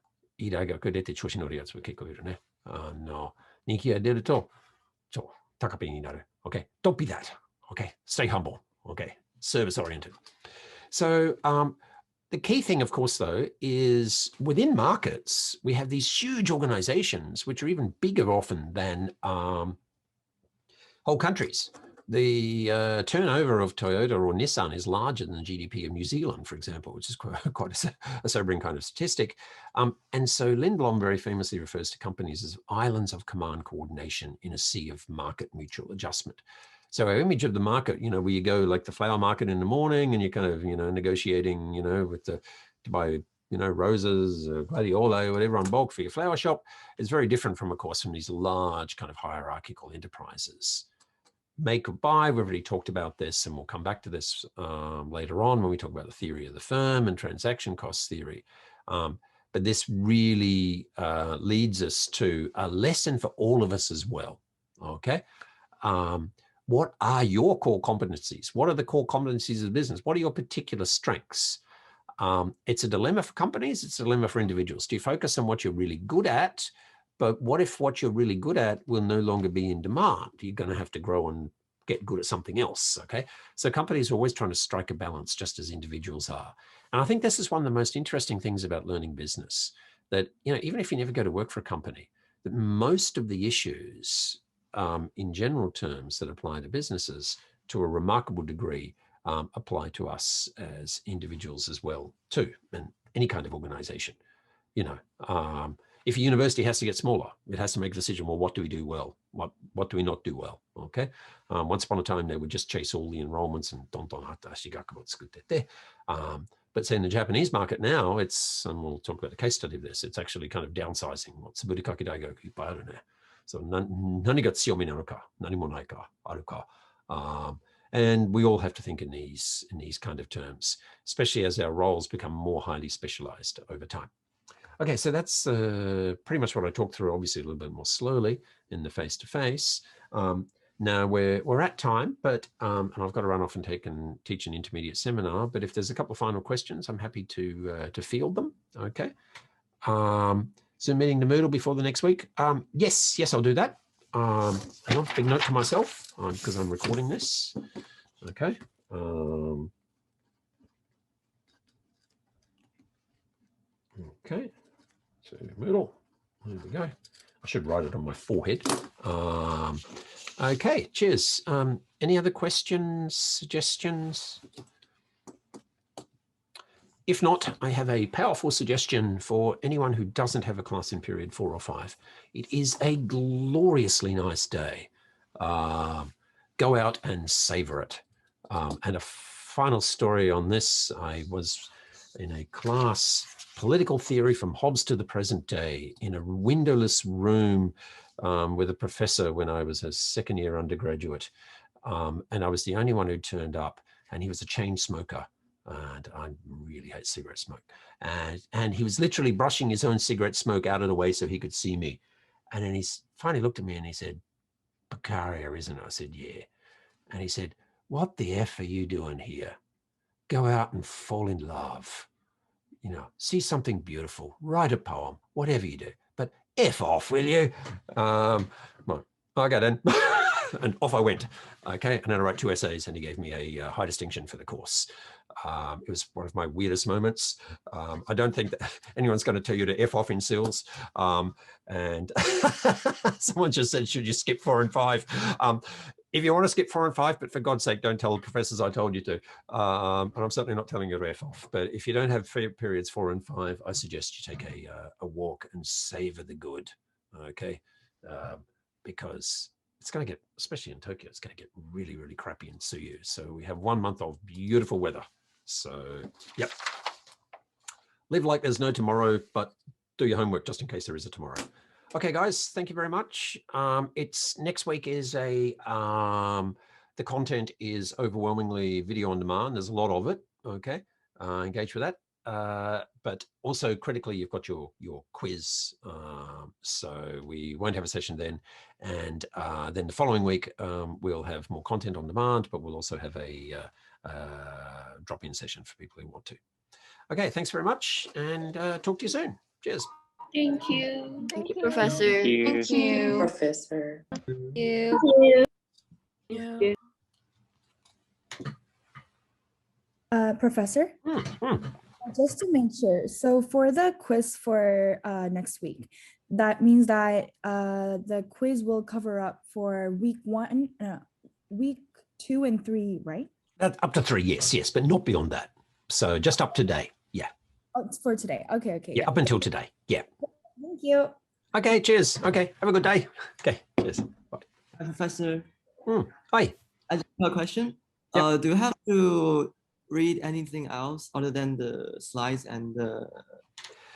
Okay, don't be that. Okay, stay humble. Okay, service oriented. So the key thing, of course, though, is within markets, we have these huge organizations, which are even bigger often than whole countries. The turnover of Toyota or Nissan is larger than the GDP of New Zealand, for example, which is quite a sobering kind of statistic. And so Lindblom very famously refers to companies as islands of command coordination in a sea of market mutual adjustment. So our image of the market, where you go like the flower market in the morning and you're kind of, negotiating, with to buy, roses, gladioli, whatever on bulk for your flower shop, is very different from, of course, from these large kind of hierarchical enterprises. Make or buy, we've already talked about this, and we'll come back to this later on when we talk about the theory of the firm and transaction cost theory. But this really leads us to a lesson for all of us as well, okay? What are your core competencies? What are the core competencies of the business? What are your particular strengths? It's a dilemma for companies, it's a dilemma for individuals. Do you focus on what you're really good at? But what if what you're really good at will no longer be in demand? You're going to have to grow and get good at something else. Okay, so companies are always trying to strike a balance, just as individuals are. And I think this is one of the most interesting things about learning business. That even if you never go to work for a company, that most of the issues, in general terms, that apply to businesses to a remarkable degree apply to us as individuals as well too, and any kind of organization. If a university has to get smaller, it has to make a decision, well, what do we do well? What do we not do well? Okay. Once upon a time, they would just chase all the enrollments and but say in the Japanese market now, and we'll talk about a case study of this, it's actually kind of downsizing. So nani ga tsuyomi nano ka, nani mo nai ka, aru ka. And we all have to think in these kind of terms, especially as our roles become more highly specialized over time. Okay, so that's pretty much what I talked through, obviously a little bit more slowly in the face-to-face. Now we're at time, but and I've got to run off and teach an intermediate seminar. But if there's a couple of final questions, I'm happy to field them. Okay. Zoom meeting the Moodle before the next week. Yes, I'll do that. Hang on, big note to myself because I'm recording this. Okay. Okay. So Moodle. There we go. I should write it on my forehead. Okay, cheers. Any other questions, suggestions? If not, I have a powerful suggestion for anyone who doesn't have a class in period 4 or 5. It is a gloriously nice day. Go out and savor it. And a final story on this, I was in a class, political theory from Hobbes to the present day, in a windowless room with a professor when I was a second-year undergraduate. And I was the only one who turned up, and he was a chain smoker. And I really hate cigarette smoke. And he was literally brushing his own cigarette smoke out of the way so he could see me. And then he finally looked at me and he said, "Beccaria, isn't it?" I said, "Yeah." And he said, "What the F are you doing here? Go out and fall in love. See something beautiful, write a poem, whatever you do, but F off, will you?" Well, okay then. And off I went. Okay, and then I wrote 2 essays and he gave me a high distinction for the course. It was one of my weirdest moments. I don't think that anyone's going to tell you to F off in SILS. And someone just said, should you skip 4 and 5? If you want to skip 4 and 5, but for God's sake, don't tell the professors I told you to. And I'm certainly not telling you to F off. But if you don't have periods 4 and 5, I suggest you take a walk and savor the good. Okay, because it's going to get, especially in Tokyo, it's going to get really, really crappy in Tsuyu. So we have 1 month of beautiful weather. So, yep. Live like there's no tomorrow, but do your homework just in case there is a tomorrow. Okay, guys, thank you very much. It's next week is the content is overwhelmingly video on demand. There's a lot of it. Okay, engage with that. But also critically, you've got your quiz. So we won't have a session then. And then the following week, we'll have more content on demand, but we'll also have a drop-in session for people who want to. Okay, thanks very much, and talk to you soon. Cheers. Thank you. Thank you, Professor. Thank you. Professor. Thank you. Yeah. Professor, just to make sure, so for the quiz for next week, that means that the quiz will cover up for week 2 and 3, right? Up to 3, yes, but not beyond that. So just up to today, yeah. Oh, it's for today. Okay. Yeah, up until today, yeah. Thank you. Okay, cheers. Okay, have a good day. Okay, cheers. Bye. Professor. Hi. I just have a question. Yep. Do you have to read anything else other than the slides and the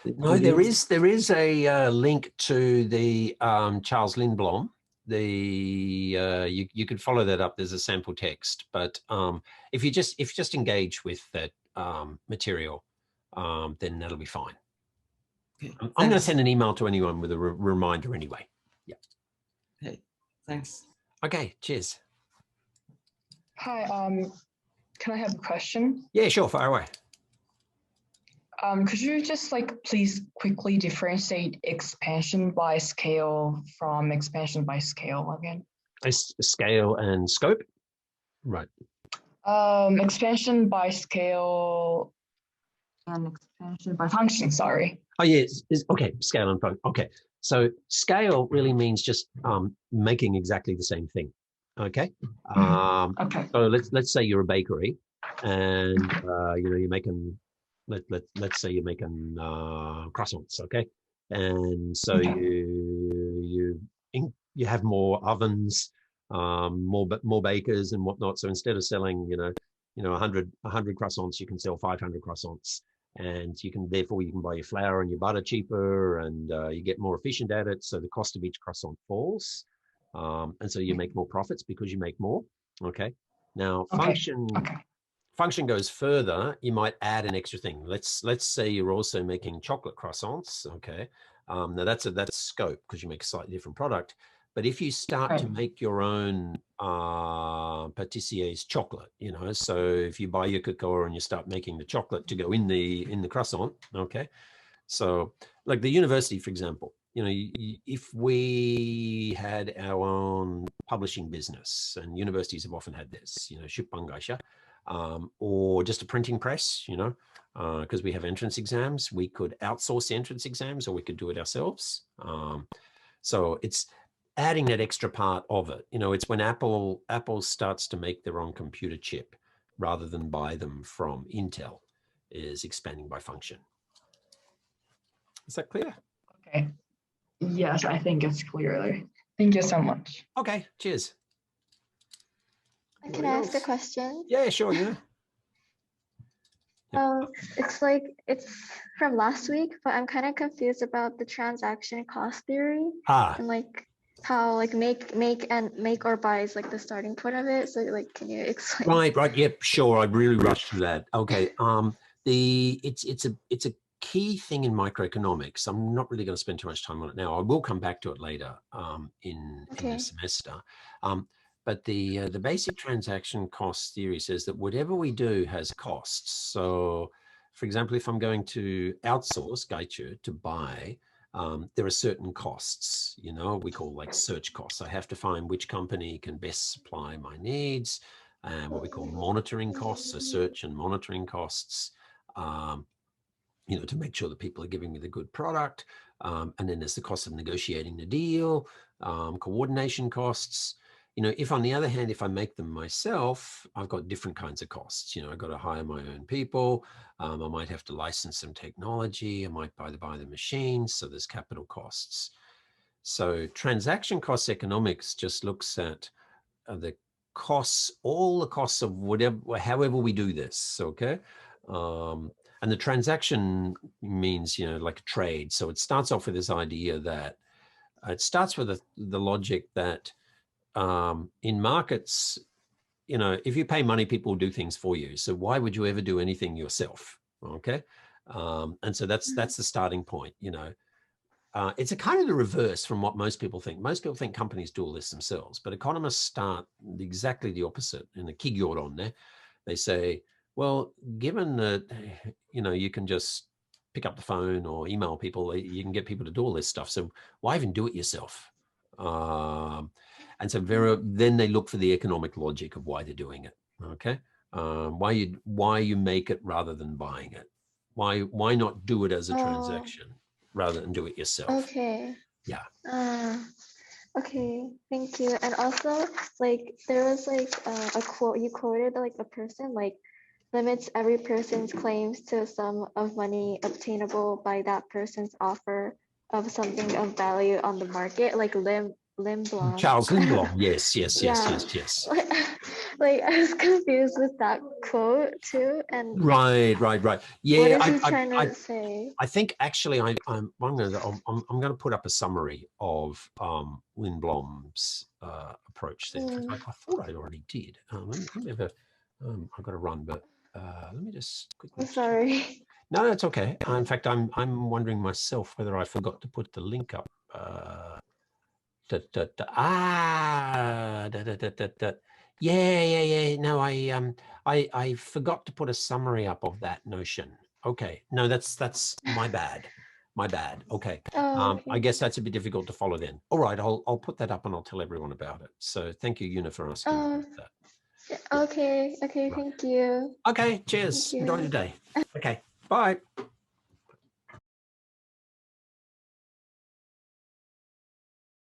No, there is a link to the Charles Lindblom. You could follow that up. There's a sample text, but if you just engage with that material, then that'll be fine. Okay, I'm going to send an email to anyone with a reminder anyway. Yeah. Okay, thanks. Okay, cheers. Hi, can I have a question? Yeah, sure, fire away. Could you just please quickly differentiate expansion by scale from expansion by scale again? Scale and scope? Right. Expansion by scale and expansion by function, sorry. Oh, yes. Okay, scale and function. Okay, so scale really means just making exactly the same thing. Okay. Okay. So let's say you're a bakery, and you know, you're making let's say you're making croissants. Okay, and so Okay. you have more ovens, more bakers and whatnot. So instead of selling, you know, 100 croissants, you can sell 500 croissants. And therefore you can buy your flour and your butter cheaper, and you get more efficient at it. So the cost of each croissant falls, and so you make more profits because you make more. Okay. Now function goes further. You might add an extra thing. Let's say you're also making chocolate croissants. Okay. Now that's scope because you make a slightly different product. But if you start to make your own pâtissier's chocolate, you know, so if you buy your cocoa and you start making the chocolate to go in the croissant, okay. So like the university, for example, you know, if we had our own publishing business, and universities have often had this, you know, shippangaisha, or just a printing press, you know, because we have entrance exams, we could outsource the entrance exams, or we could do it ourselves. So it's adding that extra part of it. You know, it's when Apple starts to make their own computer chip rather than buy them from Intel, is expanding by function. Is that clear? Okay. Yes, I think it's clear. Thank you so much. Okay, cheers. Can I ask a question? Yeah, sure, yeah. It's like, it's from last week, but I'm kind of confused about the transaction cost theory and like how like make or buy is like the starting point of it. So like, can you explain? Right. Yep, sure. I really rushed through that. Okay. It's a key thing in microeconomics. I'm not really going to spend too much time on it now. I will come back to it later in the semester. But the basic transaction cost theory says that whatever we do has costs. So, for example, if I'm going to outsource Gaichu to buy, there are certain costs, you know, we call like search costs. I have to find which company can best supply my needs, and what we call monitoring costs, so search and monitoring costs, you know, to make sure that people are giving me the good product. And then there's the cost of negotiating the deal, coordination costs. You know, if on the other hand, if I make them myself, I've got different kinds of costs. You know, I've got to hire my own people. I might have to license some technology. I might buy the machines. So there's capital costs. So transaction cost economics just looks at the costs, all the costs of however we do this. Okay. And the transaction means, you know, like a trade. So it starts off with this idea that it starts with the logic that in markets, you know, if you pay money, people will do things for you. So why would you ever do anything yourself? Okay. And so that's the starting point, you know. It's a kind of the reverse from what most people think. Most people think companies do all this themselves, but economists start exactly the opposite. In the Kigyoron there, they say, well, given that, you know, you can just pick up the phone or email people, you can get people to do all this stuff. So why even do it yourself? And so then they look for the economic logic of why they're doing it. Okay, why you make it rather than buying it? Why not do it as a transaction rather than do it yourself? Okay. Yeah. Okay, thank you. And also, like, there was like a quote you quoted, like a person like limits every person's claims to a sum of money obtainable by that person's offer of something of value on the market, like Lindblom. Charles Lindblom. Yes. Like I was confused with that quote too. And right. Yeah. What is he trying to say? I think actually I'm going to put up a summary of Lindblom's approach there. I thought I already did. Let me have a. I've got to run, but let me just quickly. I'm sorry. No, it's okay. In fact, I'm wondering myself whether I forgot to put the link up. Yeah. No, I forgot to put a summary up of that notion. Okay, no, that's my bad. Okay. Okay. I guess that's a bit difficult to follow then. All right, I'll put that up and I'll tell everyone about it. So thank you, Una, for asking about that. Okay, okay, thank you. Okay, cheers. Thank Enjoy you. your day. Okay, bye.